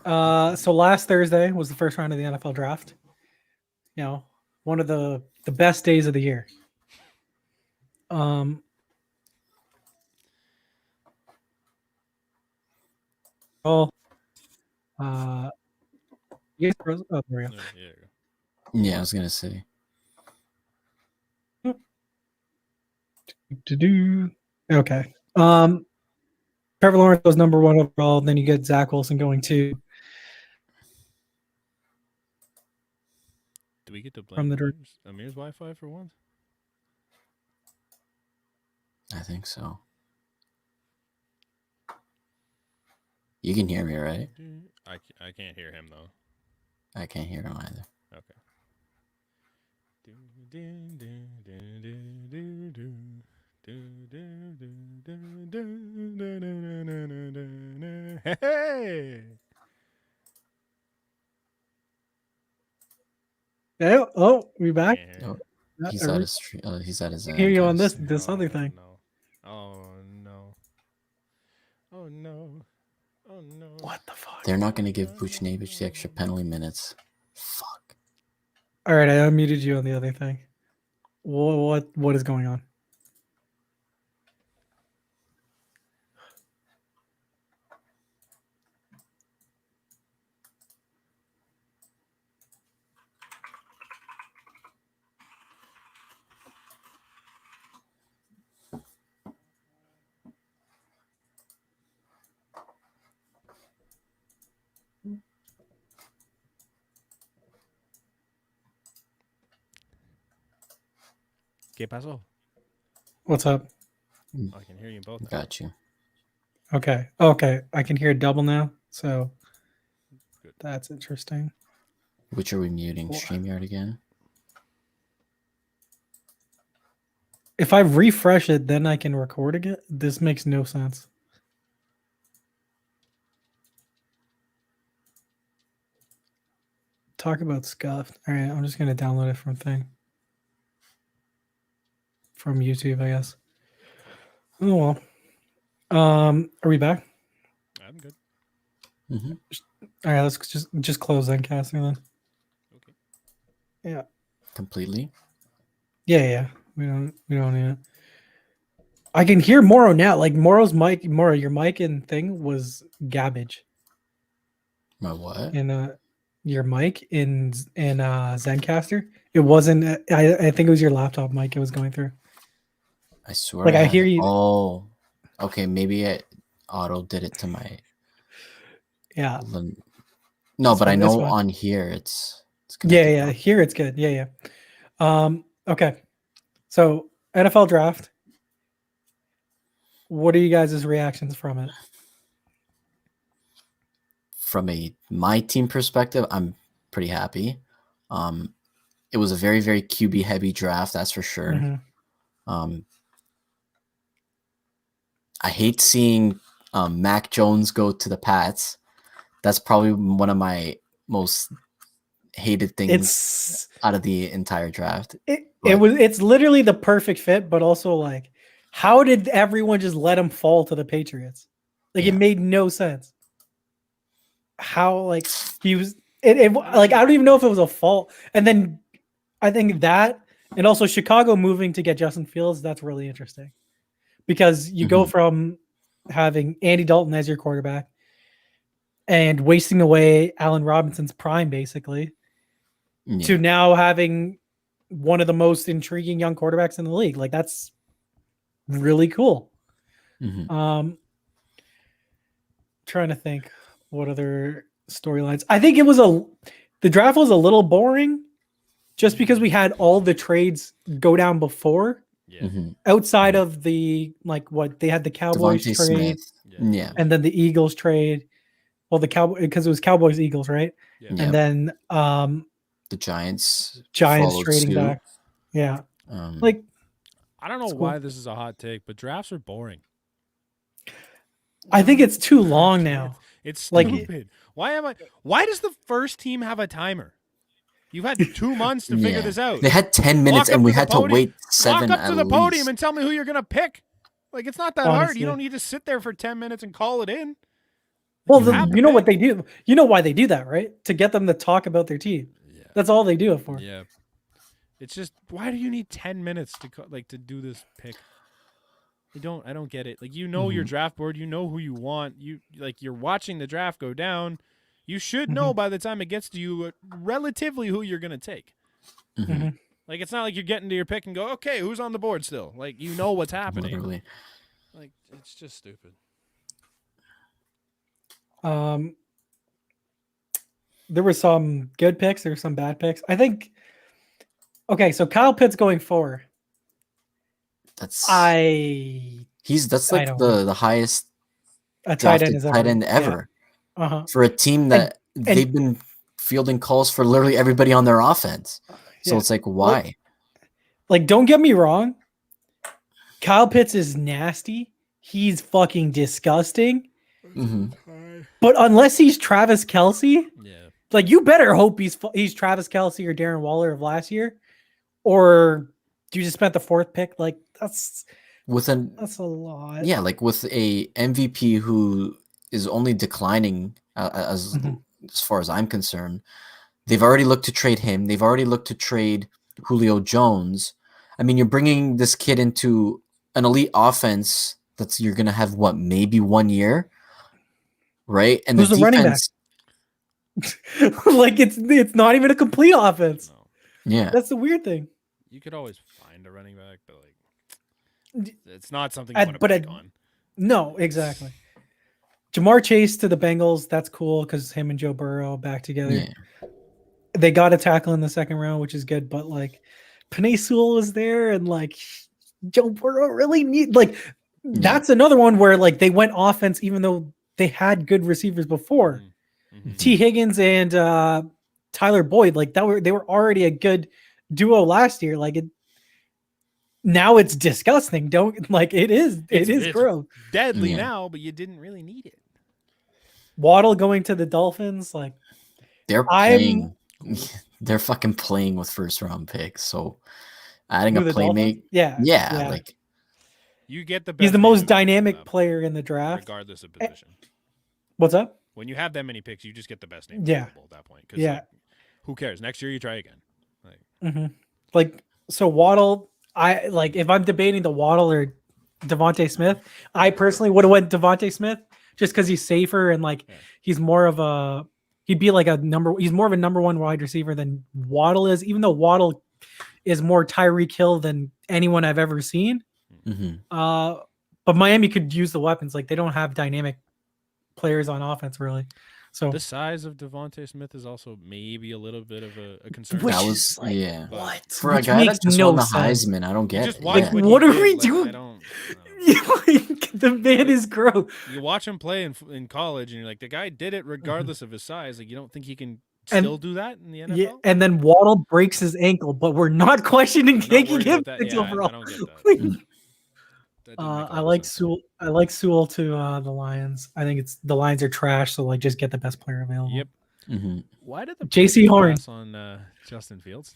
A: So last Thursday was the first round of the NFL draft. You know, one of the best days of the year. Oh, you guys, oh, there we go.
C: yeah, I was gonna say.
A: Okay. Trevor Lawrence goes number 1 overall. Then you get Zach Wilson going 2.
B: Do we get to blame
A: From the
B: Amir's Wi-Fi for once?
C: I think so. You can hear me, right?
B: I can't hear him though.
C: I can't hear him either.
B: Okay. Hey!
A: Yeah. Oh, we back?
C: Oh,
A: Uh,
C: he's
A: are
C: at
A: we-
C: his he's at his
A: I hear you on this
C: Anchors.
A: this other thing.
B: No. Oh no. Oh no. Oh no.
A: What the fuck?
C: They're not gonna give Buchnevich the extra penalty minutes. Fuck.
A: All right, I unmuted you on the other thing. What is going on?
B: ¿Qué pasó?
A: What's up?
B: I can hear you both.
C: Got you.
A: Okay. Okay. I can hear double now. So
B: Good.
A: that's interesting.
C: Which are we muting?
A: Cool.
C: StreamYard again?
A: If I refresh it, then I can record again. This makes no sense. Talk about scuffed. All right, I'm just gonna download it from thing. from YouTube, I guess. Oh well. Are we back?
B: I'm good.
C: Mhm.
A: All right, let's just close Zencaster then.
B: Okay.
A: Yeah.
C: Completely.
A: Yeah. We don't need it. I can hear Moro now. Like Moro's mic, Moro, your mic and thing was garbage.
C: My what?
A: In your mic in Zencaster. It wasn't. I think it was your laptop mic. It was going through.
C: I swear.
A: Like I
C: had
A: hear
C: it.
A: you.
C: Oh, okay. Maybe auto did it to my.
A: Yeah.
C: No, but I
A: So this
C: know
A: one.
C: on here it's
A: Yeah.
C: connected.
A: Yeah. Here it's good. Yeah. Okay. So NFL draft. What are you guys' reactions from it?
C: From my team perspective, I'm pretty happy. It was a very, very QB heavy draft, that's for sure.
A: Mhm.
C: I hate seeing Mac Jones go to the Pats. That's probably one of my most hated things
A: It's
C: out of the entire draft.
A: it's literally the perfect fit, but also like, how did everyone just let him fall to the Patriots? Like it
C: Yeah.
A: made no sense. How like he was like I don't even know if it was a fault. And then I think that and also Chicago moving to get Justin Fields, that's really interesting. Because you go
C: Mhm.
A: from having Andy Dalton as your quarterback and wasting away Allen Robinson's prime basically to
C: Yeah.
A: now having one of the most intriguing young quarterbacks in the league. Like that's really cool.
C: Mhm.
A: Trying to think what other storylines. I think the draft was a little boring just because we had all the trades go down before.
B: Yeah.
C: Mhm.
A: Outside of the like what they had the Cowboys
C: Devontae
A: trade
C: Smith.
B: Yeah.
C: Yeah.
A: and then the Eagles trade. Well, the Cowboy because it was Cowboys Eagles, right?
B: Yeah.
C: Yeah.
A: And then
C: The Giants
A: Giants
C: followed
A: trading
C: suit.
A: back. Yeah.
C: Um,
A: Like
B: I don't know
A: It's cool.
B: why this is a hot take, but drafts are boring.
A: I think it's too long now.
B: It's
A: Like-
B: stupid. Why does the first team have a timer? You've had 2 months to figure
C: yeah.
B: this out.
C: They had 10 minutes
B: Walk
C: and
B: up
C: we
B: to the
C: had to
B: podium-
C: wait 7
B: Walk up
C: at
B: to the podium
C: least.
B: and tell me who you're gonna pick. Like it's not that hard.
A: Honestly.
B: You don't need to sit there for 10 minutes and call it in.
A: Well,
B: You have to
A: you know what
B: pick.
A: they do. You know why they do that, right? To get them to talk about their team.
B: Yeah.
A: That's all they do it for.
B: Yeah. It's just why do you need 10 minutes to do this pick? I don't get it. Like your draft board, you know who you want. You're watching the draft go down. You should know by the time it gets to you relatively who you're going to take.
A: Mhm.
B: Like it's not like you're getting to your pick and go, "Okay, who's on the board still?" Like you know what's happening.
C: Literally.
B: Like it's just stupid.
A: There were some good picks. There were some bad picks. I think. Okay, so Kyle Pitts going 4.
C: That's
A: I
C: that's
A: I
C: like
A: don't know.
C: the highest
A: a tight end
C: drafted
A: is
C: tight end ever
A: Uh-huh.
C: for a team that they've been fielding calls for literally everybody on their offense. So
A: Yeah.
C: it's like, why?
A: Like, don't get me wrong. Kyle Pitts is nasty. He's fucking disgusting. But unless he's Travis Kelce,
B: Yeah.
A: like you better hope he's Travis Kelce or Darren Waller of last year, or you just spent the 4th pick. Like that's a lot.
C: Yeah, like with a MVP who is only declining as far as I'm concerned. They've already looked to trade him. They've already looked to trade Julio Jones. I mean, you're bringing this kid into an elite offense you're gonna have maybe 1 year, right? And
A: Who's the running back? Like it's not even a complete offense.
B: No.
C: Yeah,
A: That's the weird thing.
B: You could always find a running back, but like it's not something you want to
A: But
B: pick on.
A: No, exactly. Jamar Chase to the Bengals. That's cool because him and Joe Burrow back together.
C: yeah.
A: They got a tackle in the 2nd round, which is good. But like, Penei Sewell was there, and like Joe Burrow really that's another one where like they went offense even though they had good receivers before.
B: Mm-hmm.
A: T. Higgins and Tyler Boyd, like they were already a good duo last year. Like now it's disgusting. It is gross.
B: Deadly now, but you didn't really need it.
A: Waddle going to the Dolphins, like
C: They're playing. They're fucking playing with 1st round picks. So adding a
A: Who, the Dolphins?
C: playmate.
A: Yeah.
C: Yeah, like
B: You get the best.
A: He's the most
B: name available
A: dynamic
B: to them,
A: player in the draft.
B: regardless of
A: Eh,
B: position.
A: What's up?
B: When you have that many picks, you just get the best name
A: Yeah.
B: available at that point. Because
A: Yeah.
B: who cares? Next year you try again. Like,
A: Like, so Waddle, I like if I'm debating the Waddle or Devontae Smith, I personally would have went Devontae Smith just because he's safer and like
B: Yeah.
A: he's more of a he's more of a number one wide receiver than Waddle is, even though Waddle is more Tyreek Hill than anyone I've ever seen.
C: mhm.
A: But Miami could use the weapons. Like they don't have dynamic players on offense really. So
B: the size of Devontae Smith is also maybe a little bit of a concern.
A: Which
C: that
A: is
C: was
A: like,
C: yeah.
A: what?
C: For a
A: Which
C: guy
A: makes
C: that just
A: no
C: won the
A: sense.
C: Heisman, I don't
B: You
C: get
B: just
C: it.
B: watch
A: Like,
B: what,
A: what
B: he
A: are
B: did.
A: we
B: Like,
A: doing?
B: I don't
A: Like, the man is gross.
B: You watch him play in college, and you're like, the guy did it regardless of his size. Like, you don't think he can
A: And-
B: still do that in the NFL?
A: Yeah, and then Waddle breaks his ankle, but we're not questioning
B: I'm not
A: taking
B: worried
A: him
B: about that.
A: six
B: Yeah,
A: overall.
B: I don't get that.
A: Like,
B: That didn't make a
A: I
B: lot of
A: like
B: sense.
A: Sewell. I like Sewell to the Lions. I think it's the Lions are trash, so like just get the best player available.
B: Yep.
C: Mhm.
B: Why did the
A: J.C.
B: Packers
A: Horn.
B: pass on Justin Fields?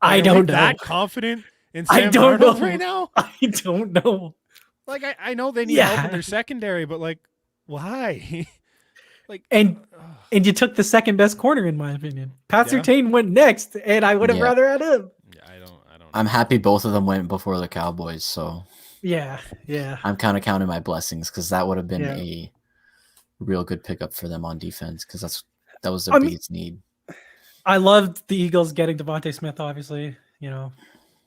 A: I
B: Are we
A: don't know.
B: that confident in
A: I
B: Sam
A: don't
B: Darnold
A: know.
B: right now?
A: I don't know.
B: Like, I know they need help in
A: Yeah.
B: their secondary, but like, why?
A: And
B: Ugh.
A: you took the second best corner in my opinion. Pat
B: Yeah.
A: Surtain went next, and I would have
C: Yeah.
A: rather had him.
B: Yeah, I don't.
C: I'm happy both of them went before the Cowboys, so
A: Yeah, yeah.
C: I'm kind of counting my blessings because that would have been
A: Yeah.
C: a real good pickup for them on defense because that was their
A: I mean-
C: biggest need.
A: I loved the Eagles getting Devontae Smith. Obviously, you know,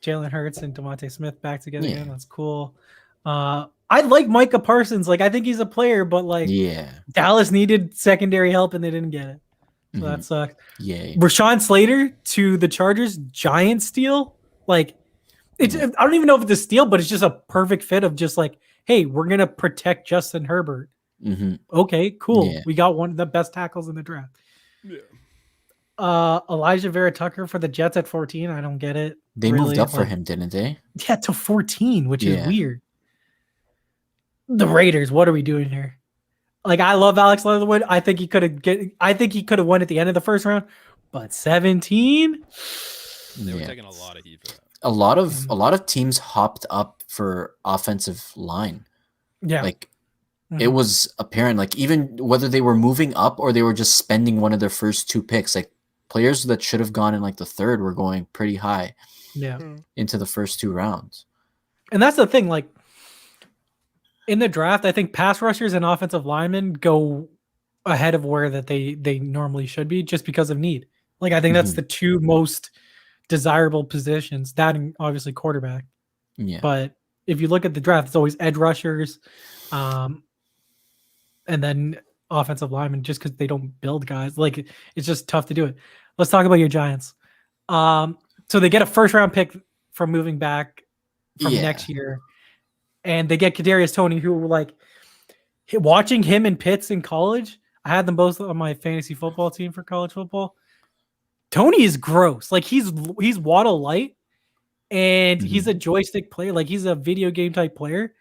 A: Jalen Hurts and Devontae Smith back together
C: Yeah.
A: again. That's cool. I like Micah Parsons. Like I think he's a player, but like
C: Yeah,
A: Dallas needed secondary help and they didn't get it. So
C: Mhm.
A: that sucks.
C: yeah,
A: Rashawn Slater to the Chargers, giant steal. Like it's
C: Yeah.
A: I don't even know if it's a steal, but it's just a perfect fit of just like, hey, we're gonna protect Justin Herbert.
C: hmm
A: Okay, cool.
C: Yeah.
A: We got one of the best tackles in the draft.
B: Yeah.
A: Elijah Vera Tucker for the Jets at 14. I don't get it.
C: They moved
A: really,
C: up for
A: like-
C: him, didn't they?
A: Yeah, to 14, which is
C: Yeah.
A: weird. The Raiders, what are we doing here? Like, I love Alex Leatherwood. I think he could have won at the end of the first round, but 17?
B: They were
C: Yeah.
B: taking a lot of heat for that.
C: A lot of teams hopped up for offensive line.
A: Yeah.
C: Like it was apparent, like even whether they were moving up or they were just spending one of their first two picks, like players that should have gone in like the third were going pretty high
A: yeah.
C: into the first two rounds.
A: And that's the thing, like in the draft, I think pass rushers and offensive linemen go ahead of where that they normally should be just because of need. Like I think that's
C: Mhm.
A: the two most desirable positions, that and obviously quarterback.
C: Yeah.
A: But if you look at the draft, it's always edge rushers, and then offensive linemen just because they don't build guys. Like it's just tough to do it. Let's talk about your Giants. So they get a first round pick from moving back from
C: Yeah.
A: next year, and they get Kadarius Toney, who like watching him in Pitts in college. I had them both on my fantasy football team for college football. Tony is gross. Like he's Waddle light, and he's a joystick player. Like he's a video game type player.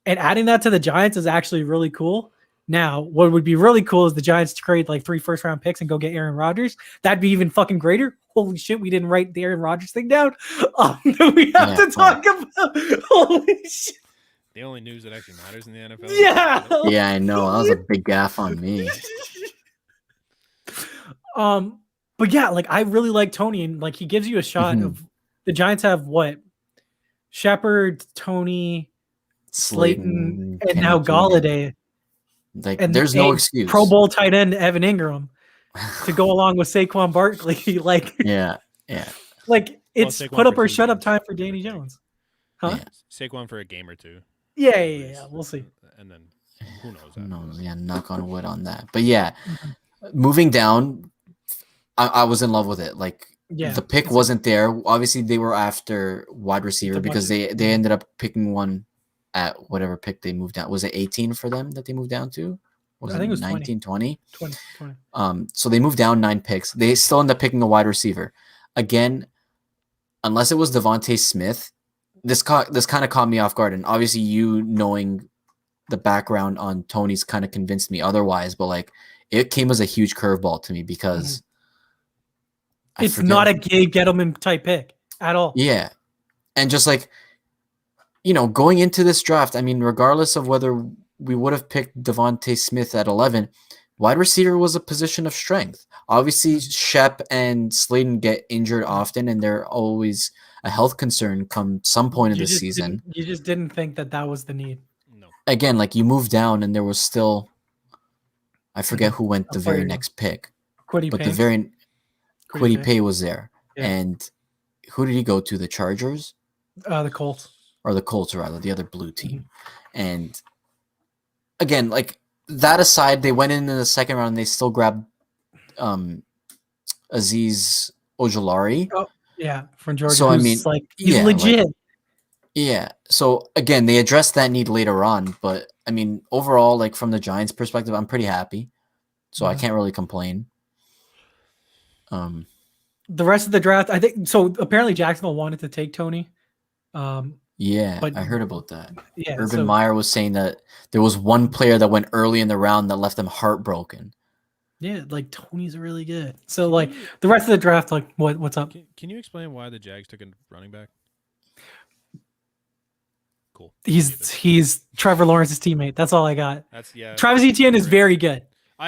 A: And adding that to the Giants is actually really cool. Now, what would be really cool is the Giants trade like 3 first round picks and go get Aaron Rodgers. That'd be even fucking greater. Holy shit, we didn't write the Aaron Rodgers thing down. We have to talk about. Holy shit.
B: The only news that actually matters in the NFL.
A: Yeah.
C: Yeah, I know. That was a big gaff on me.
A: But yeah, like I really like Tony, and like he gives you a shot
C: Mhm.
A: of the Giants have what? Shepard, Tony, Slayton, and now Galladay.
C: Like,
A: And
C: there's no
A: a
C: excuse.
A: Pro Bowl tight end Evan Ingram to go along with Saquon Barkley. Like,
C: Yeah.
A: like it's
B: Saquon
A: put up
B: for
A: or
B: 2
A: shut up
B: games,
A: time for
B: give or
A: Danny
B: take.
A: Jones. Huh?
C: Yeah.
B: Saquon for a game or two.
A: Yeah. We'll see.
B: And then who knows?
C: Who
B: after
C: knows?
B: that.
C: Yeah, knock on wood on that. But yeah, moving down, I was in love with it. Like
A: Yeah.
C: the pick wasn't there. Obviously, they were after wide receiver
A: Devontae
C: because they ended up picking one at whatever pick they moved down. Was it 18 for them that they moved down to? Was
A: I think it was
C: 19, 20?
A: 20.
C: So they moved down 9 picks. They still end up picking a wide receiver. Again, unless it was Devontae Smith, this kind of caught me off guard. And obviously, you knowing the background on Tony's kind of convinced me otherwise. But like, it came as a huge curveball to me because
A: It's not a Gabe Gettleman type pick. at all.
C: Yeah. And just like, going into this draft, I mean, regardless of whether we would have picked Devontae Smith at 11, wide receiver was a position of strength. Obviously, Shep and Slayton get injured often, and they're always a health concern come some point of the season.
A: You just didn't think that was the need.
B: No.
C: Again, like you moved down, and there was still, I forget who went the very next pick,
A: Kwity
C: but
A: Paye.
C: the very Kwity Paye was there,
A: Yeah.
C: and who did he go to? The Chargers
A: The Colts.
C: or the Colts, rather, the other blue team. And again, like that aside, they went in the second round and they still grabbed Aziz Ojulari.
A: Oh, yeah, from Georgia.
C: So, I mean,
A: he's
C: yeah,
A: legit.
C: Yeah. So again, they addressed that need later on, but I mean, overall, like from the Giants' perspective, I'm pretty happy. So I can't really complain.
A: The rest of the draft, I think. So apparently, Jacksonville wanted to take Tony.
C: Yeah,
A: But-
C: I heard about that.
A: Yeah,
C: Urban Meyer was saying that there was one player that went early in the round that left them heartbroken.
A: yeah, like Tony's really good. So like the rest of the draft, like what's up?
B: Can you explain why the Jags took a running back? Cool.
A: He's Trevor Lawrence's teammate. That's all I got.
B: That's yeah.
A: Travis Etienne is very good.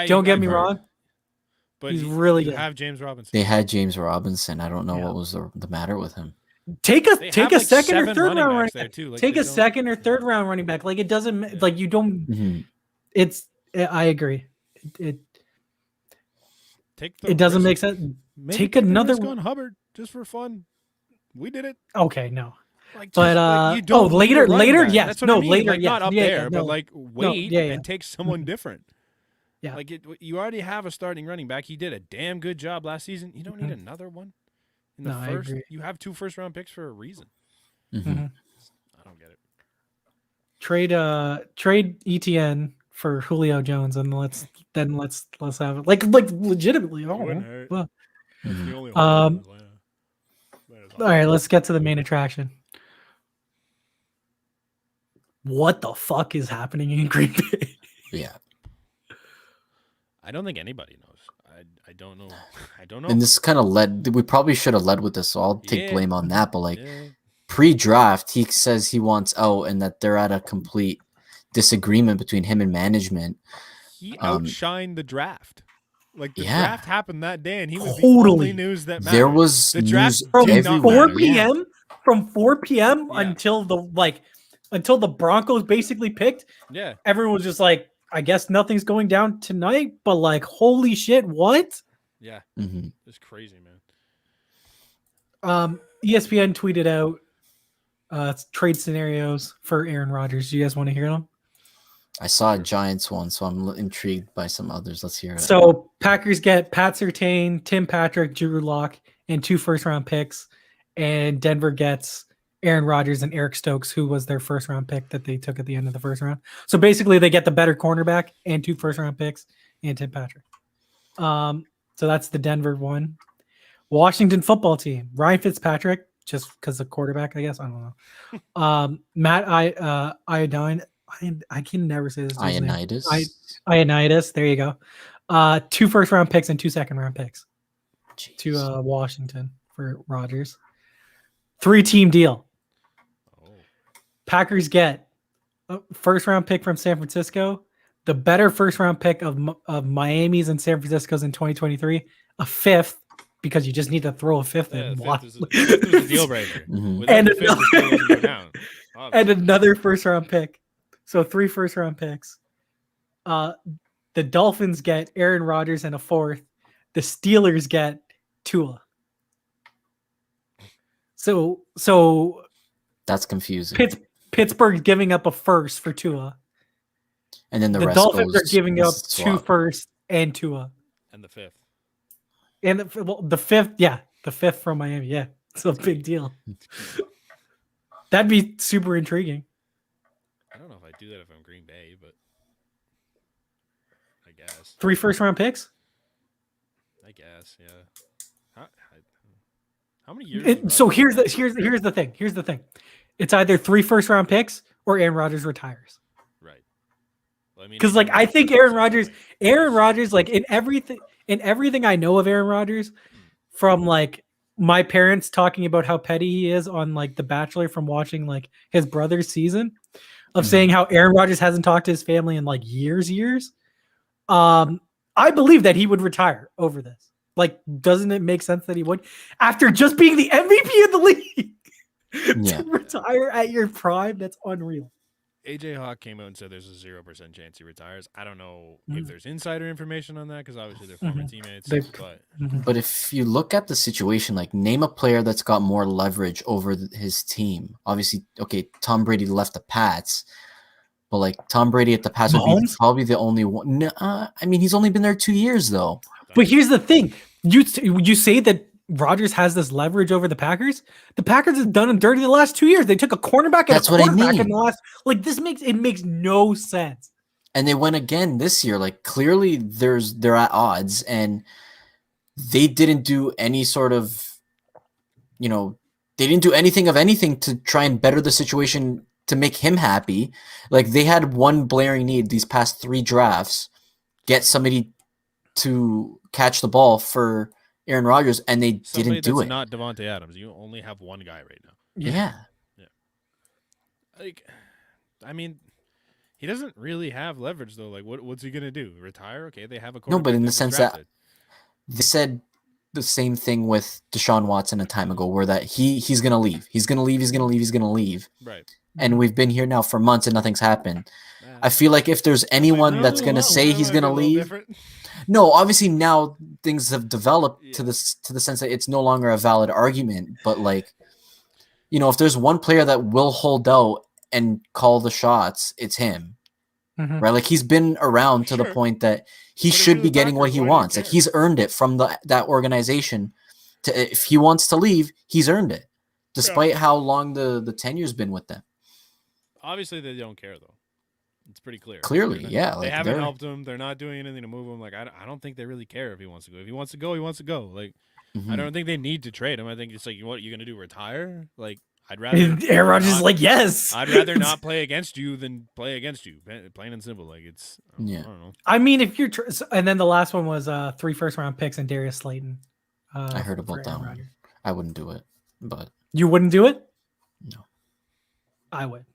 A: Don't get me
C: I've heard.
A: wrong.
B: But
A: He's really
B: you
A: good.
B: have James Robinson.
C: They had James Robinson. I don't know
A: Yeah.
C: what was the matter with him.
A: Take
B: They
A: a
B: have, like,
A: second or
B: 7
A: third round running
B: backs there,
A: back.
B: too. Like,
A: Take
B: they
A: a
B: don't-
A: second or third round running back. Like it doesn't like you don't.
C: Mhm.
A: I agree. It
B: Take the
A: doesn't make
B: risk.
A: sense.
B: Maybe
A: Take
B: the
A: another
B: risk
A: one.
B: on Hubbard just for fun. We did it.
A: Okay, no.
B: Like,
A: But,
B: just, like, you
A: oh,
B: don't need
A: later-
B: a running
A: later,
B: back.
A: yes.
B: That's what
A: No,
B: I mean.
A: later,
B: like, not
A: yes.
B: up
A: Yeah,
B: there,
A: yeah,
B: but
A: no.
B: like wait
A: yeah.
B: and take someone different.
A: Yeah.
B: Like you already have a starting running back. He did a damn good job last season. You don't need another one in the
A: No, I
B: first.
A: agree.
B: You have 2 first-round picks for a reason.
C: Mhm.
B: I don't get it.
A: Trade ETN for Julio Jones and let's have it like legitimately. I don't
B: wouldn't
A: know.
B: hurt.
A: Well,
B: That's the only
A: Um,
B: hope in Atlanta. That is
A: all right, let's get to the main attraction. What the fuck is happening in Green Bay?
C: Yeah.
B: I don't think anybody knows. I don't know. I don't know.
C: And this kind of led, we probably should have led with this, so I'll take
B: Yeah.
C: blame on that. But like
B: Yeah.
C: pre-draft, he says he wants out and that they're at a complete disagreement between him and management.
B: He outshined the draft. Like the
C: Yeah.
B: draft happened that day, and he was the
A: Totally.
B: only news that mattered.
C: There was
B: The draft
C: news
A: From
B: did not
C: everywhere.
A: 4
B: matter.
A: p.m. From 4 p.m.
B: Yeah.
A: until the Broncos basically picked,
B: Yeah,
A: everyone was just like, I guess nothing's going down tonight, but like, holy shit, what?
B: yeah,
C: Mhm.
B: it's crazy, man.
A: ESPN tweeted out trade scenarios for Aaron Rodgers. Do you guys want to hear them?
C: I saw a Giants one, so I'm intrigued by some others. Let's hear it.
A: So Packers get Pat Surtain, Tim Patrick, Drew Lock, and 2 first-round picks, and Denver gets Aaron Rodgers and Eric Stokes, who was their first-round pick that they took at the end of the first round. So basically, they get the better cornerback and 2 first-round picks and Tim Patrick. So that's the Denver one. Washington football team, Ryan Fitzpatrick, just because the quarterback, I guess. I don't know. Matt Iodine. I can never say this. dude's name.
C: Ionitis.
A: Ionitis. There you go. 2 first-round picks and 2 second-round picks
C: Jeez.
A: to Washington for Rodgers. 3-team deal.
B: Oh,
A: Packers get a first-round pick from San Francisco, the better first-round pick of Miami's and San Francisco's in 2023, a 5th because you just need to throw a 5th
B: yeah.
A: in.
B: Fifth is a deal breaker.
C: Mhm.
B: Without
A: And
B: the fifth, it still doesn't go down.
A: And
B: Obviously.
A: another first-round pick. So 3 first-round picks. The Dolphins get Aaron Rodgers and a 4th. The Steelers get Tua. So
C: That's confusing.
A: Pittsburgh giving up a 1st for Tua.
C: And then the
A: The
C: rest
A: Dolphins
C: goes
A: are giving up
C: swap.
A: 2 firsts and Tua.
B: And the 5th.
A: And the 5th, yeah, the 5th from Miami. Yeah, it's a big deal. That'd be super intriguing.
B: I don't know if I'd do that if I'm Green Bay, but I guess.
A: 3 first-round picks.
B: I guess, yeah. How many years?
A: So here's the thing. Here's the thing. It's either 3 first-round picks or Aaron Rodgers retires.
B: Right. Well, I mean,
A: Because like I think Aaron Rodgers, like in everything I know of Aaron Rodgers, from like my parents talking about how petty he is on like The Bachelor from watching like his brother's season of saying how Aaron Rodgers hasn't talked to his family in like years. I believe that he would retire over this. Like, doesn't it make sense that he would after just being the MVP of the league?
C: Yeah.
A: To retire at your prime? That's unreal.
B: AJ Hawk came out and said there's a 0% chance he retires. I don't know if there's insider information on that because obviously they're former teammates. But
C: But if you look at the situation, like name a player that's got more leverage over his team. Obviously, okay, Tom Brady left the Pats, but like Tom Brady at the Pats would be
A: Mahomes?
C: probably the only one. No, I mean, he's only been there 2 years though.
A: But here's the thing: you say that Rodgers has this leverage over the Packers. The Packers have done him dirty the last 2 years. They took a cornerback and
C: That's
A: a
C: what I
A: quarterback in
C: mean.
A: the last. Like this makes no sense.
C: And they went again this year. Like clearly, they're at odds, and they didn't do any sort of, they didn't do anything to try and better the situation to make him happy. Like they had one blaring need these past 3 drafts, get somebody to catch the ball for Aaron Rodgers, and they
B: somebody
C: didn't do
B: that's
C: it.
B: not Devontae Adams. You only have one guy right now.
C: Yeah.
B: Like, I mean, he doesn't really have leverage though. Like, what's he gonna do? Retire? Okay, they have a
C: No, but in the
B: quarterback
C: sense
B: drafted.
C: that they said the same thing with Deshaun Watson a time ago, where that he's gonna leave. He's gonna leave.
B: Right.
C: And we've been here now for months and nothing's happened. I feel like if there's anyone that's gonna say he's gonna leave, no, obviously now things have developed to the sense that it's no longer a valid argument. But like, if there's one player that will hold out and call the shots, it's him, right? Like he's been around to the point that he should be getting what he wants. Like he's earned it from that organization. If he wants to leave, he's earned it, despite how long the tenure's been with them.
B: Obviously, they don't care though. It's pretty clear.
C: Clearly, yeah.
B: They
C: Like
B: haven't helped him. They're not doing anything to move him. Like I don't think they really care if he wants to go. If he wants to go, he wants to go. Like I don't think they need to trade him. I think it's like, what are you gonna do? Retire? Like I'd rather
A: Aaron Rodgers is like, yes.
B: I'd rather not play against you than play against you. Plain and simple. Like it's I don't know.
A: I mean, if you're and then the last one was 3 first-round picks and Darius Slayton.
C: I heard about that one. I wouldn't do it, but
A: you wouldn't do it?
C: No,
A: I would.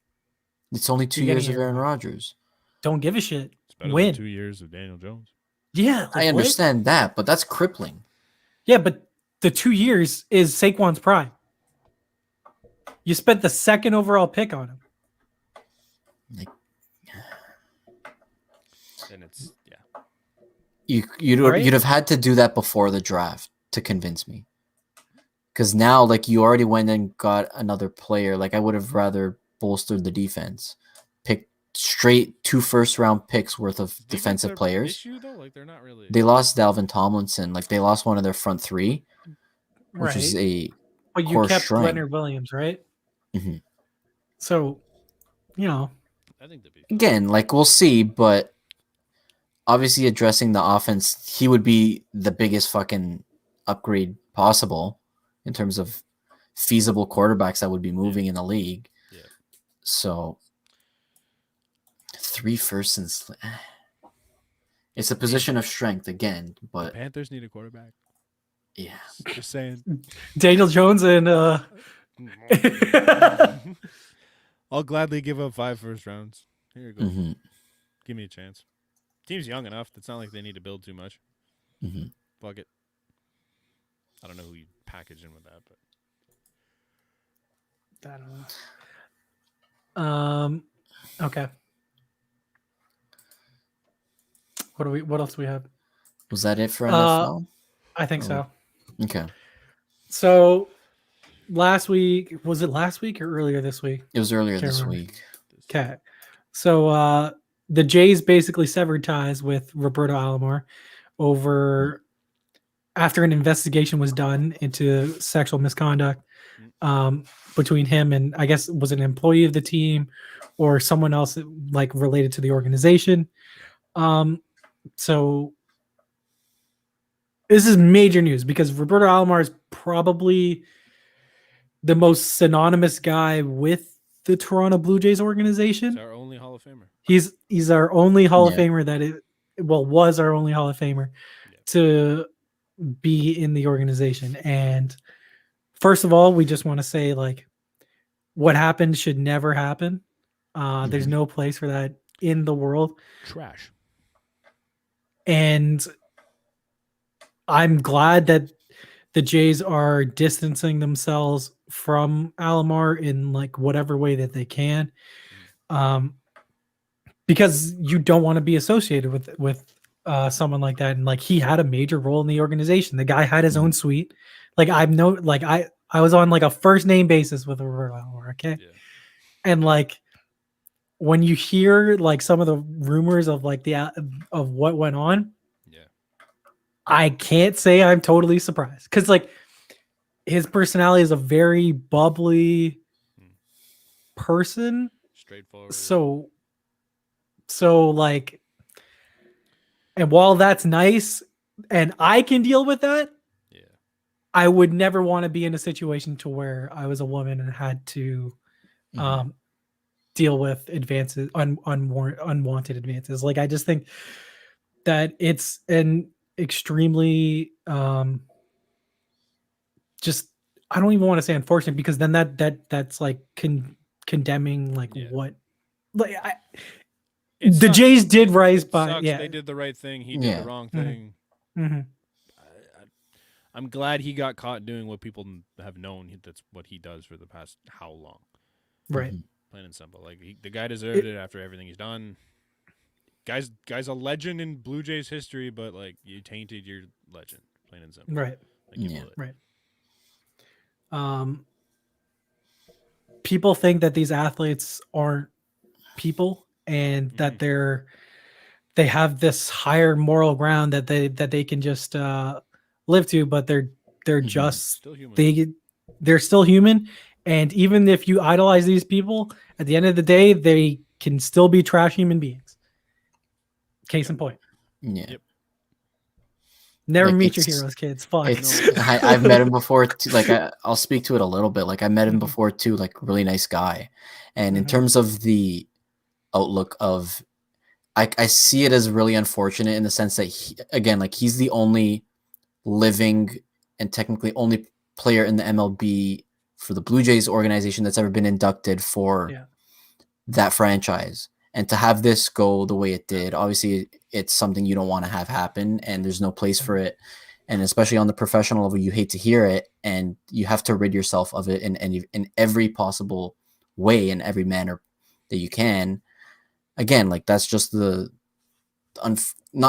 C: It's only 2 years of Aaron Rodgers.
A: Don't give a shit.
B: It's better
A: Win.
B: than 2 years of Daniel Jones.
A: Yeah,
C: I understand that, but that's crippling.
A: Yeah, but the 2 years is Saquon's prime. You spent the 2nd overall pick on him.
C: Like,
B: And it's
C: you'd have had to do that before the draft to convince me. Because now, like, you already went and got another player. Like, I would have rather bolstered the defense, picked straight 2 first-round picks worth of defensive players.
B: Issue, though? Like, they're not really.
C: They lost Dalvin Tomlinson. Like, they lost one of their front 3, which is a
A: But you
C: core
A: kept
C: strength.
A: Leonard Williams, right?
C: Mm-hmm.
A: So,
B: I think they'd be
C: Again, like, we'll see, but obviously addressing the offense, he would be the biggest fucking upgrade possible in terms of feasible quarterbacks that would be moving in the league.
B: Yeah.
C: So 3 firsts and it's a position of strength again, but
B: Panthers need a quarterback.
C: yeah.
B: Just saying.
A: Daniel Jones and
B: I'll gladly give up 5 first rounds. Here you go.
C: Mm-hmm.
B: Give me a chance. Team's young enough. It's not like they need to build too much.
C: Mm-hmm.
B: Fuck it. I don't know who you package in with that, but
A: I don't know. Okay. What else do we have?
C: Was that it for NFL?
A: I think so.
C: Okay.
A: So last week, was it last week or earlier this week?
C: It was earlier
A: Can't
C: this
A: remember.
C: week.
A: Okay. So the Jays basically severed ties with Roberto Alomar over after an investigation was done into sexual misconduct between him and, I guess, was an employee of the team or someone else like related to the organization. So this is major news because Roberto Alomar is probably the most synonymous guy with the Toronto Blue Jays organization.
B: he's our only Hall of Famer.
A: He's our only Hall of Famer was our only Hall of Famer to be in the organization. And first of all, we just want to say like what happened should never happen. There's
C: Mhm.
A: no place for that in the world.
B: Trash.
A: And I'm glad that the Jays are distancing themselves from Alomar in like whatever way that they can. Because you don't want to be associated with someone like that. And like he had a major role in the organization. The guy had his own suite. Like I was on like a first name basis with Roberto Alomar, okay?
B: Yeah.
A: And like when you hear like some of the rumors of like of what went on,
B: Yeah.
A: I can't say I'm totally surprised because like his personality is a very bubbly person.
B: Straightforward.
A: So like, and while that's nice and I can deal with that,
B: Yeah.
A: I would never want to be in a situation to where I was a woman and had to deal with advances, unwanted advances. Like I just think that it's an extremely just I don't even want to say unfortunate because then that's like condemning like
B: Yeah.
A: what like
B: It
A: the
B: sucks.
A: Jays did rise
B: It
A: by
B: sucks.
A: yeah.
B: They did the right thing. He did
C: Yeah.
B: the wrong
A: Mhm.
B: thing.
A: Mm-hmm.
B: I'm glad he got caught doing what people have known. That's what he does for the past how long?
A: Right.
B: Plain and simple. Like the guy deserved it after everything he's done. Guy's a legend in Blue Jays history, but like you tainted your legend. Plain and simple.
A: Right.
B: Like you
C: Yeah.
B: blew it.
A: Right. People think that these athletes aren't people and that they have this higher moral ground that they can just live to, but they're just
B: Still human.
A: they're still human. And even if you idolize these people, at the end of the day, they can still be trash human beings. Case in point.
C: Yeah.
B: Yep.
A: Never
C: Like,
A: meet your
C: it's-
A: heroes, kids. Fuck.
C: I've met him before too. Like I'll speak to it a little bit. Like I met him
A: Mhm.
C: before too. Like really nice guy. And in
A: Mhm.
C: terms of the outlook of, I see it as really unfortunate in the sense that again, like he's the only living and technically only player in the MLB for the Blue Jays organization that's ever been inducted for
A: Yeah.
C: that franchise. And to have this go the way it did, obviously it's something you don't want to have happen, and there's no place for it. And especially on the professional level, you hate to hear it, and you have to rid yourself of it in every possible way, in every manner that you can. Again, like that's just not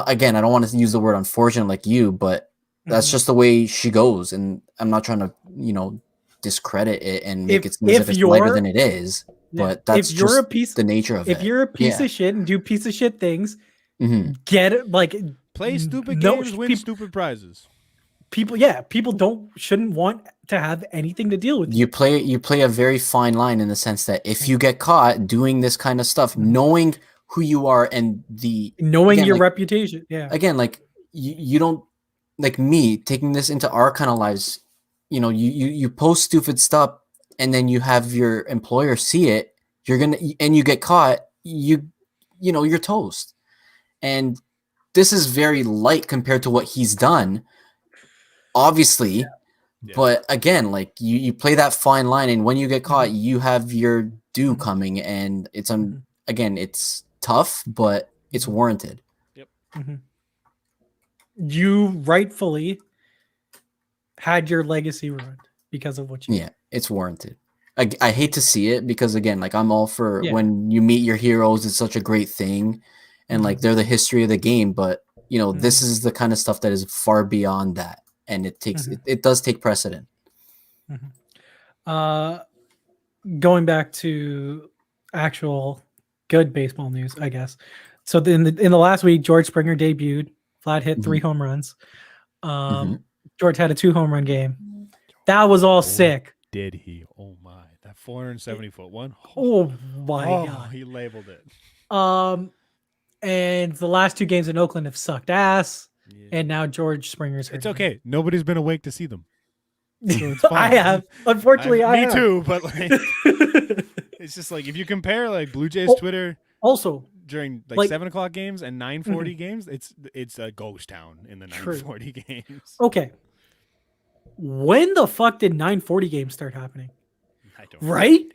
C: again. I don't want to use the word unfortunate like you, but that's just the way she goes. And I'm not trying to discredit it and make it seem as if it's lighter than it is.
A: Yeah.
C: But that's
A: if you're
C: just
A: a piece
C: the nature of it.
A: if you're a piece
C: Yeah.
A: of shit and do piece of shit things,
C: Mhm.
A: get it like
B: Play stupid
A: no,
B: games, win stupid prizes.
A: people shouldn't want to have anything to deal with
C: You play a very fine line in the sense that if you get caught doing this kind of stuff, knowing who you are and
A: knowing
C: again,
A: your
C: like,
A: reputation. Yeah.
C: again, like you don't, like me taking this into our kind of lives, you post stupid stuff and then you have your employer see it, and you get caught, you're toast. And this is very light compared to what he's done, obviously.
B: Yeah.
C: But again, like you play that fine line, and when you get caught, you have your due coming, and it's again, it's tough, but it's warranted.
B: Yep.
A: You rightfully had your legacy ruined because of what you
C: Yeah, it's warranted. I hate to see it because again, like I'm all for
A: Yeah.
C: when you meet your heroes, it's such a great thing, and like they're the history of the game. But this is the kind of stuff that is far beyond that, and it takes it does take precedent.
A: Going back to actual good baseball news, I guess. So in the last week, George Springer debuted. Vlad hit 3 home runs. George had a 2 home run game. That was all sick.
B: Did he? Oh my! That 470-foot one.
A: Oh my god.
B: He labeled it.
A: And the last 2 games in Oakland have sucked ass.
B: Yeah.
A: And now George Springer's hurt.
B: It's okay. Nobody's been awake to see them. So it's
A: I
B: fine.
A: have. Unfortunately, I
B: Me
A: have.
B: too, but like it's just like if you compare like Blue Jays Twitter
A: Also,
B: during like
A: like-
B: 7 o'clock games and 9:40 games, it's a ghost town in the
A: True.
B: 9:40 games.
A: okay. when the fuck did 940 games start happening?
B: I don't.
A: Right?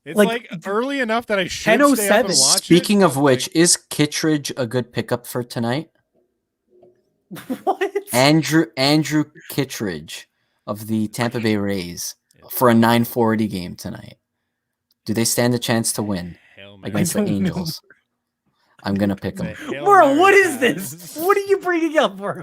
B: It's
A: like,
B: like early enough that I should stay up and
A: 10:07.
B: watch it.
C: Speaking of
B: but,
C: which,
B: like,
C: is Kittredge a good pickup for tonight?
A: What?
C: Andrew Kittredge of the Tampa Bay Rays for a 940 game tonight. Do they stand a chance to win
B: Hail Mary.
C: against the
A: don't know.
C: Angels? I'm gonna pick
B: The
C: them.
B: Hail
A: Bro,
B: Mary
A: what is
B: pass.
A: this? What are you bringing up, bro?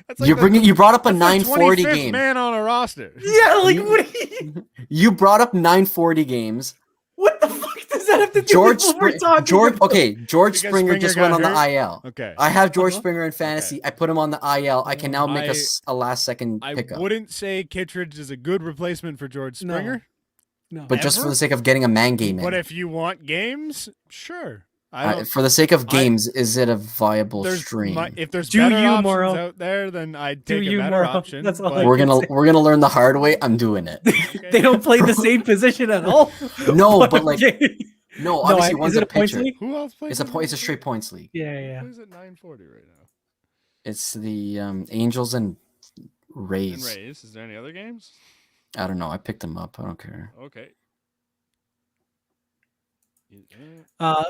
B: That's
C: You brought up a
B: that's the
C: 940
B: 25th
C: game.
B: man on a roster.
A: Yeah, like
C: You-
A: what? Are you,
C: You brought up 940 games.
A: what the fuck does that have to do
C: George
A: with what we're talking
C: George
A: about?
C: okay, George
B: Because
C: Springer
B: Springer
C: just
B: got
C: went on the
B: hurt?
C: IL.
B: Okay.
C: I have George
A: Uh-huh.
C: Springer in fantasy. I put him on the IL. I can now make a last second
B: I
C: pickup.
B: wouldn't say Kittredge is a good replacement for George
A: No.
B: Springer.
A: No.
C: But just for
B: Ever?
C: the sake of getting a man game in.
B: But if you want games, sure. I don't.
C: For the sake of games, is it a viable stream?
B: If there's
A: Do
B: better
A: you,
B: options
A: Moro?
B: out there, then I'd
A: Do
B: take
A: you,
B: a better
A: Moro?
B: option.
A: That's all
B: but-
A: I
C: we're
A: can
C: gonna
A: say.
C: we're gonna learn the hard way. I'm doing it.
B: Okay.
A: They don't play the same position at all.
C: No, but like
A: okay.
C: no, obviously
A: is
C: one's
A: it
C: a
A: a points
C: pitcher.
A: league?
B: Who else plays?
C: It's a straight points league.
A: Yeah,
B: Who
A: yeah.
B: plays at 940 right now?
C: It's the Angels and Rays.
B: And Rays. Is there any other games?
C: I don't know. I picked them up. I don't care.
B: Okay.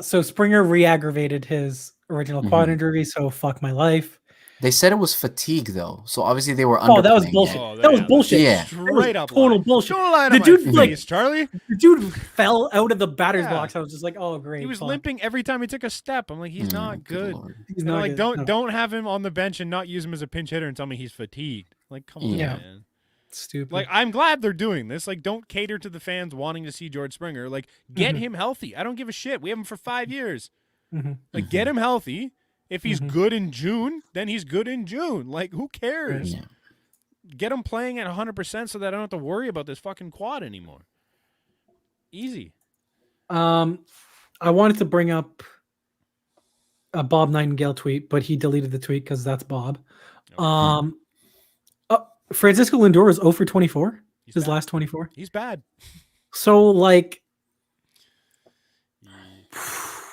A: So Springer re-aggravated his original quad injury, so fuck my life.
C: They said it was fatigue though, so obviously they were.
A: Oh, that was
C: underplaying
A: bullshit.
C: it.
B: Oh,
A: That was
B: yeah,
A: bullshit.
C: Yeah.
A: That was
B: Straight up
A: total
B: lie.
A: bullshit.
B: Don't lie to
A: The
B: my
A: dude,
B: face,
A: like-
B: Charlie.
A: The dude fell out of the batter's
B: Yeah.
A: box. I was just like, oh great.
B: He was
A: fuck.
B: limping every time he took a step. I'm like, he's not good.
C: Lord.
A: He's
B: And
A: not
B: I'm like,
A: good. No.
B: don't have him on the bench and not use him as a pinch hitter and tell me he's fatigued. Like, come on,
C: Yeah.
B: man.
A: Stupid.
B: Like, I'm glad they're doing this. Like, don't cater to the fans wanting to see George Springer. Like, get
A: Mhm.
B: him healthy. I don't give a shit. We have him for 5 years.
A: Mhm.
B: Like, get him healthy. If he's
A: Mhm.
B: good in June, then he's good in June. Like, who cares?
C: Yeah.
B: Get him playing at 100% so that I don't have to worry about this fucking quad anymore. Easy.
A: I wanted to bring up a Bob Nightingale tweet, but he deleted the tweet because that's Bob.
B: Okay.
A: Francisco Lindor was 0 for 24.
B: He's
A: His
B: bad.
A: last 24.
B: He's bad.
A: So like,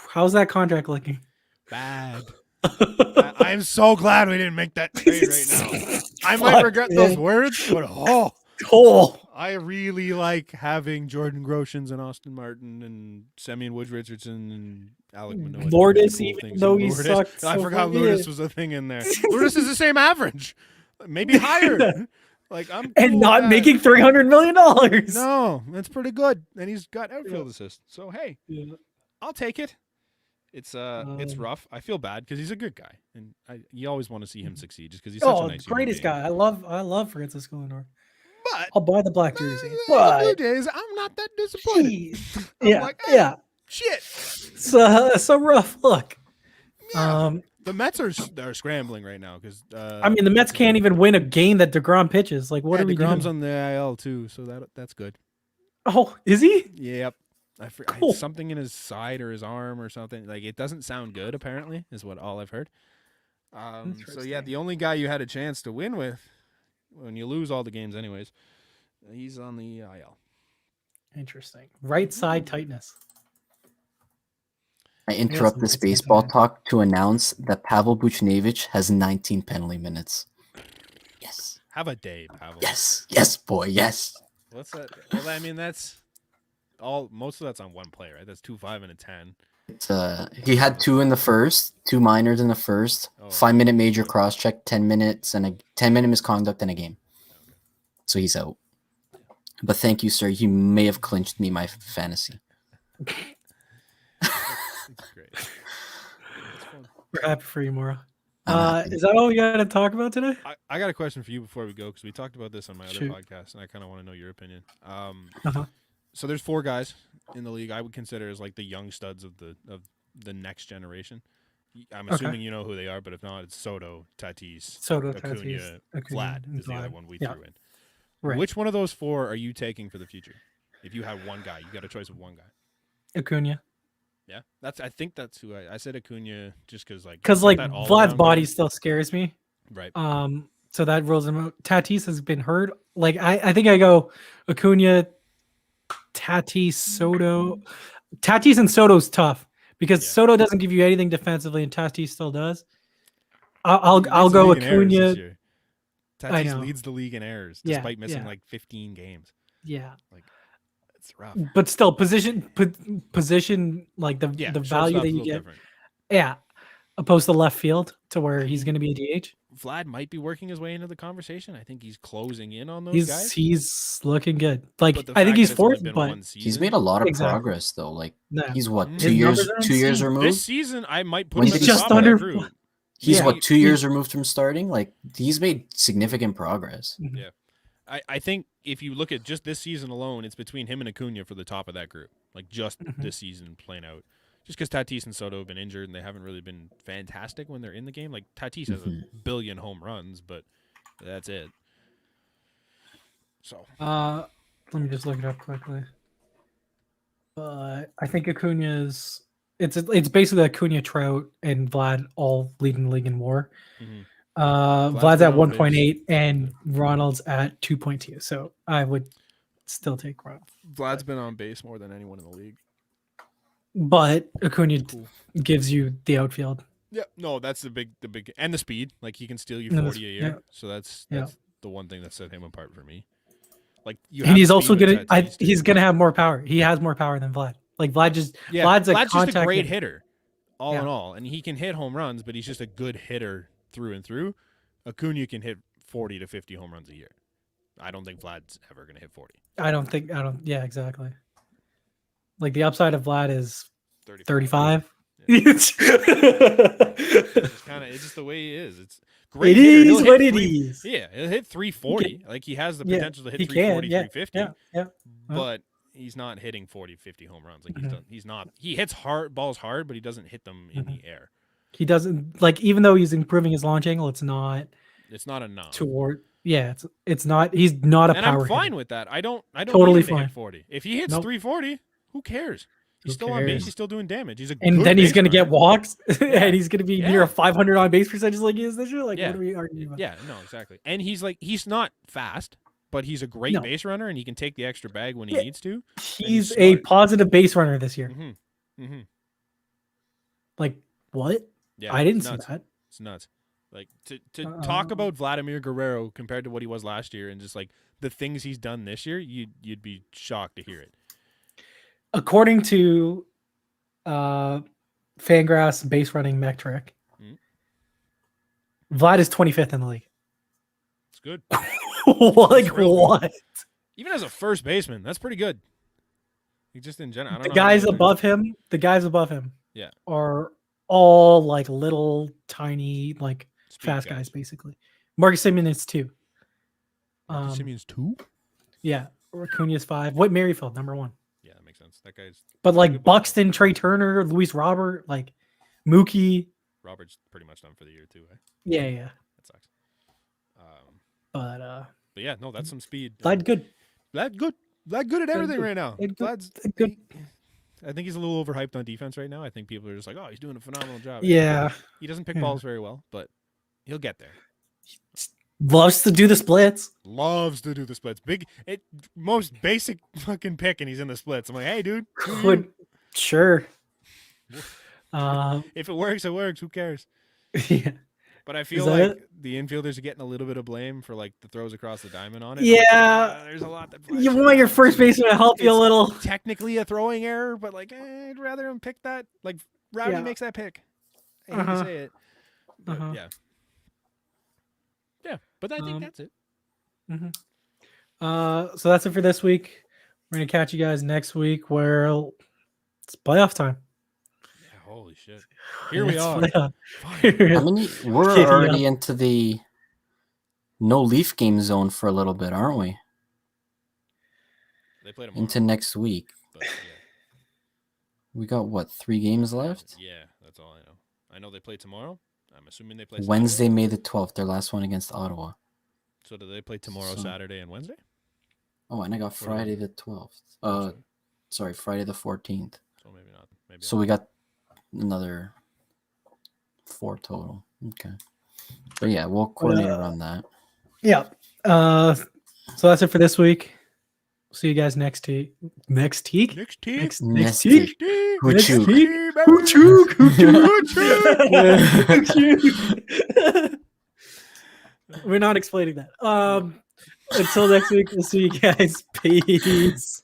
A: how's that contract looking?
B: Bad. I'm so glad we didn't make that trade right now. I might
A: Fuck,
B: regret
A: man.
B: those words, but
A: Oh,
B: I really like having Jordan Groshans and Austin Martin and Semyon Woods Richardson and Alec Manoah. doing
A: Lourdes,
B: cool
A: even
B: things.
A: though
B: And
A: he
B: Lourdes.
A: sucked
B: I
A: so
B: forgot
A: fucking-
B: Lourdes was a thing in there. Lourdes is the same average, maybe higher. Like I'm
A: and
B: cool
A: not
B: with that.
A: making $300 million.
B: No, that's pretty good. And he's got outfield
A: Yeah.
B: assist. So hey,
A: Yeah.
B: I'll take it. It's rough. I feel bad because he's a good guy, and you always want to see him succeed just because he's such a nice human
A: greatest
B: being.
A: guy. I love Francisco Lindor.
B: But
A: I'll buy the black jersey.
B: the Blue
A: But
B: Jays, I'm not that disappointed.
A: Jeez.
B: I'm
A: yeah,
B: like, hey,
A: yeah.
B: shit.
A: It's a rough look.
B: Yeah. The Mets they're scrambling right now because
A: I mean, the Mets can't even win a game that DeGrom pitches. Like, what are we
B: DeGrom's
A: doing?
B: on the IL too, so that's good.
A: Oh, is he?
B: Yep.
A: Cool.
B: Something in his side or his arm or something. Like it doesn't sound good. Apparently, is what all I've heard. So yeah,
A: Interesting.
B: the only guy you had a chance to win with, when you lose all the games anyways, he's on the IL.
A: Interesting. Right side tightness.
C: I interrupt
A: some
C: this
A: nice
C: baseball
A: time.
C: talk to announce that Pavel Buchnevich has 19 penalty minutes. Yes.
B: Have a day, Pavel.
C: Yes. Yes, boy. Yes.
B: What's that? Well, I mean, that's all. Most of that's on one play, right? That's 2, 5, and a 10.
C: He had 2 in the first, 2 minors in the first,
B: Oh.
C: 5-minute major cross check, 10 minutes, and a 10-minute misconduct in a game. So he's out. But thank you, sir. You may have clinched me my fantasy.
B: It's great. It's fun.
A: We're happy for you, Maura.
C: I'm happy.
A: Is that all we got to talk about today?
B: I got a question for you before we go because we talked about this on my other
A: Shoot.
B: podcast, and I kind of want to know your opinion.
A: Uh-huh.
B: So there's 4 guys in the league I would consider as like the young studs of the next generation. I'm
A: Okay.
B: assuming you know who they are, but if not, it's Soto, Tatis,
A: Soto,
B: Acuna,
A: Tatis,
B: Vlad
A: and
B: is the other
A: Vlad.
B: one we
A: Yeah.
B: threw in.
A: Right.
B: Which one of those 4 are you taking for the future? If you had one guy, you got a choice of one guy.
A: Acuna.
B: Yeah, I think that's who I said Acuna just because like
A: Because
B: he's
A: like
B: got that
A: Vlad's
B: all-around
A: body
B: guy.
A: still scares me.
B: Right.
A: So that rules him out. Tatis has been hurt. Like I think I go Acuna, Tatis, Soto. Tatis and Soto's tough because
B: Yeah.
A: Soto doesn't give you anything defensively, and Tatis still does. I'll
B: He leads the
A: go
B: league in errors this
A: Acuna.
B: year.
A: I
B: Tatis
A: know.
B: leads the league in errors
A: Yeah,
B: despite missing
A: yeah.
B: like 15 games.
A: Yeah.
B: Like, it's rough.
A: But still, position like the
B: Yeah,
A: value
B: shortstop's
A: that
B: a
A: you
B: little
A: get.
B: different.
A: Yeah, opposed to left field to where he's
B: mean,
A: going to be a DH.
B: Vlad might be working his way into the conversation. I think he's closing in on those guys.
A: He's looking good. Like
B: But the
A: I think
B: fact
A: he's
B: that it's only
A: fourth,
B: been
A: but
B: one season.
C: He's made a lot of
A: Exactly.
C: progress though. Like
A: no,
C: he's what
B: Mhm.
C: 2
A: His
C: years
A: numbers are
C: 2 years
A: insane.
C: removed.
B: This season, I might put
C: When
B: him at
C: did
B: the
C: he
B: top
C: start?
B: of
A: Under-
B: that group.
C: He's
A: Yeah,
C: what 2
A: he-
C: years removed from starting. Like he's made significant progress.
A: Mhm.
B: I think if you look at just this season alone, it's between him and Acuna for the top of that group. Like just
A: Mhm.
B: this season playing out. Just because Tatis and Soto have been injured and they haven't really been fantastic when they're in the game. Like Tatis has a billion home runs, but that's it. So
A: Let me just look it up quickly. But I think Acuna's it's basically Acuna, Trout, and Vlad all leading the league in WAR.
B: mhm.
A: Vlad's
B: been
A: at
B: on
A: 1.8 and Ronald's at 2.2. So I would still take Ronald.
B: Vlad's been on base more than anyone in the league.
A: But Acuna
B: Cool.
A: gives you the outfield.
B: Yeah, no, that's the big and the speed. Like he can steal you
A: No,
B: 40 a year.
A: yeah.
B: So that's
A: Yeah.
B: the one thing that set him apart for me. Like you,
A: And he's
B: have
A: also
B: speed with
A: gonna
B: Tatis, too.
A: he's gonna have more power. He has more power than Vlad. Like Vlad's
B: Vlad's
A: a
B: just a
A: contact
B: great
A: hitter.
B: hitter, all
A: Yeah.
B: in all, and he can hit home runs, but he's just a good hitter through and through. Acuna can hit 40 to 50 home runs a year. I don't think Vlad's ever going to hit 40.
A: Yeah, exactly. Like the upside of Vlad is 35.
B: It's just the way he is. It's great.
A: It
B: hitter.
A: is
B: He'll hit
A: what it
B: three-
A: is.
B: Yeah, he'll hit 340. Like he has the
A: Yeah,
B: potential to hit
A: he
B: 340,
A: can, yeah,
B: 350.
A: Yeah.
B: But he's not hitting 40, 50 home runs. Like
A: Mhm.
B: he's not. He hits balls hard, but he doesn't hit them in the air.
A: He doesn't like even though he's improving his launch angle, it's not
B: It's not enough.
A: toward it's not he's not a
B: And
A: power
B: I'm fine
A: hitter.
B: with that. I don't
A: Totally
B: need him to
A: fine.
B: hit 40. If he hits
A: Nope.
B: 340, who cares? He's
A: Who
B: still on base.
A: cares?
B: He's still doing damage. He's a
A: And
B: good
A: then he's
B: base
A: gonna get
B: runner.
A: walks
B: Yeah.
A: and he's gonna be near
B: Yeah.
A: a 500 on base percentage like he is this year. Like
B: Yeah.
A: what are we arguing about?
B: Yeah, no, exactly. And he's not fast, but he's a great
A: No.
B: base runner, and he can take the extra bag when he
A: Yeah.
B: needs to.
A: He's
B: he's
A: a
B: smart.
A: positive base runner this year.
B: Mm-hmm. Mm-hmm.
A: Like what?
B: Yeah,
A: I didn't
B: it's
A: see
B: nuts.
A: that.
B: It's nuts. Like to talk about Vladimir Guerrero compared to what he was last year, and just like the things he's done this year, you'd be shocked to hear it.
A: According to Fangraphs base running metric,
B: Mhm.
A: Vlad is 25th in the league.
B: It's good.
A: Like
B: real good.
A: what?
B: Even as a first baseman, that's pretty good. He just in general, I don't
A: The
B: know how
A: guys
B: many other-
A: above him,
B: Yeah.
A: are all like little tiny like
B: Speed
A: fast guys basically. Marcus Simeon is 2.
B: Marcus Simeon's 2?
A: Yeah, Acuna's 5. Whit Merrifield number 1.
B: Yeah, that makes sense. That guy's
A: But like
B: good ball.
A: Buxton, Trey Turner, Luis Robert, like Mookie.
B: Robert's pretty much done for the year too. Eh?
A: Yeah.
B: That sucks.
A: But
B: But yeah, no, that's some speed.
A: Vlad good.
B: Vlad good. Vlad good at everything
A: good.
B: right now.
A: Vlad good.
B: Vlad's
A: Good.
B: I think he's a little overhyped on defense right now. I think people are just like, oh, he's doing a phenomenal job.
A: Yeah.
B: He doesn't pick
A: Yeah.
B: balls very well, but he'll get there.
A: Loves to do the splits.
B: Loves to do the splits. Most basic fucking pick, and he's in the splits. I'm like, hey, dude. do you.
A: Could sure.
B: If it works, it works. Who cares?
A: Yeah.
B: But I feel
A: that
B: like the infielders are getting a little bit of blame for like the throws across the diamond on it.
A: Yeah.
B: There's a lot that
A: You want your first baseman to help you a
B: It's
A: little.
B: technically a throwing error, but like I'd rather him pick that. Like Rowdy
A: Yeah.
B: makes that pick. I hate to
A: Uh-huh.
B: say it. But
A: Uh-huh.
B: yeah. Yeah, but I think that's it.
A: So that's it for this week. We're gonna catch you guys next week where it's playoff time.
B: Yeah, holy shit. Here we
A: It's
B: are.
A: playoff.
C: How many? We're
A: Giddy
C: already into the no Leaf game zone for a little bit, aren't we?
B: They play tomorrow.
C: Into next week.
B: But,
C: We got what, 3 games left?
B: yeah, that's all I know. I know they play tomorrow. I'm assuming they play
C: Wednesday,
B: Saturday.
C: May the 12th, their last one against Ottawa.
B: So do they play tomorrow,
C: So-
B: Saturday, and Wednesday?
C: Oh, and I got Friday the 12th. Sorry, Friday the 14th.
B: So maybe not. Maybe
C: So we got another 4 total. Okay. But yeah, we'll coordinate around that.
A: Yeah. So that's it for this week. See you guys next week. Next week?
B: Next team.
A: Next
C: Next
A: week?
C: week.
B: team.
C: Hoochoo.
A: Next
B: Team,
A: week?
B: baby.
A: Hoochoo,
B: Hoochoo.
A: hoochoo. We're not explaining that. Until next week, we'll see you guys. Peace.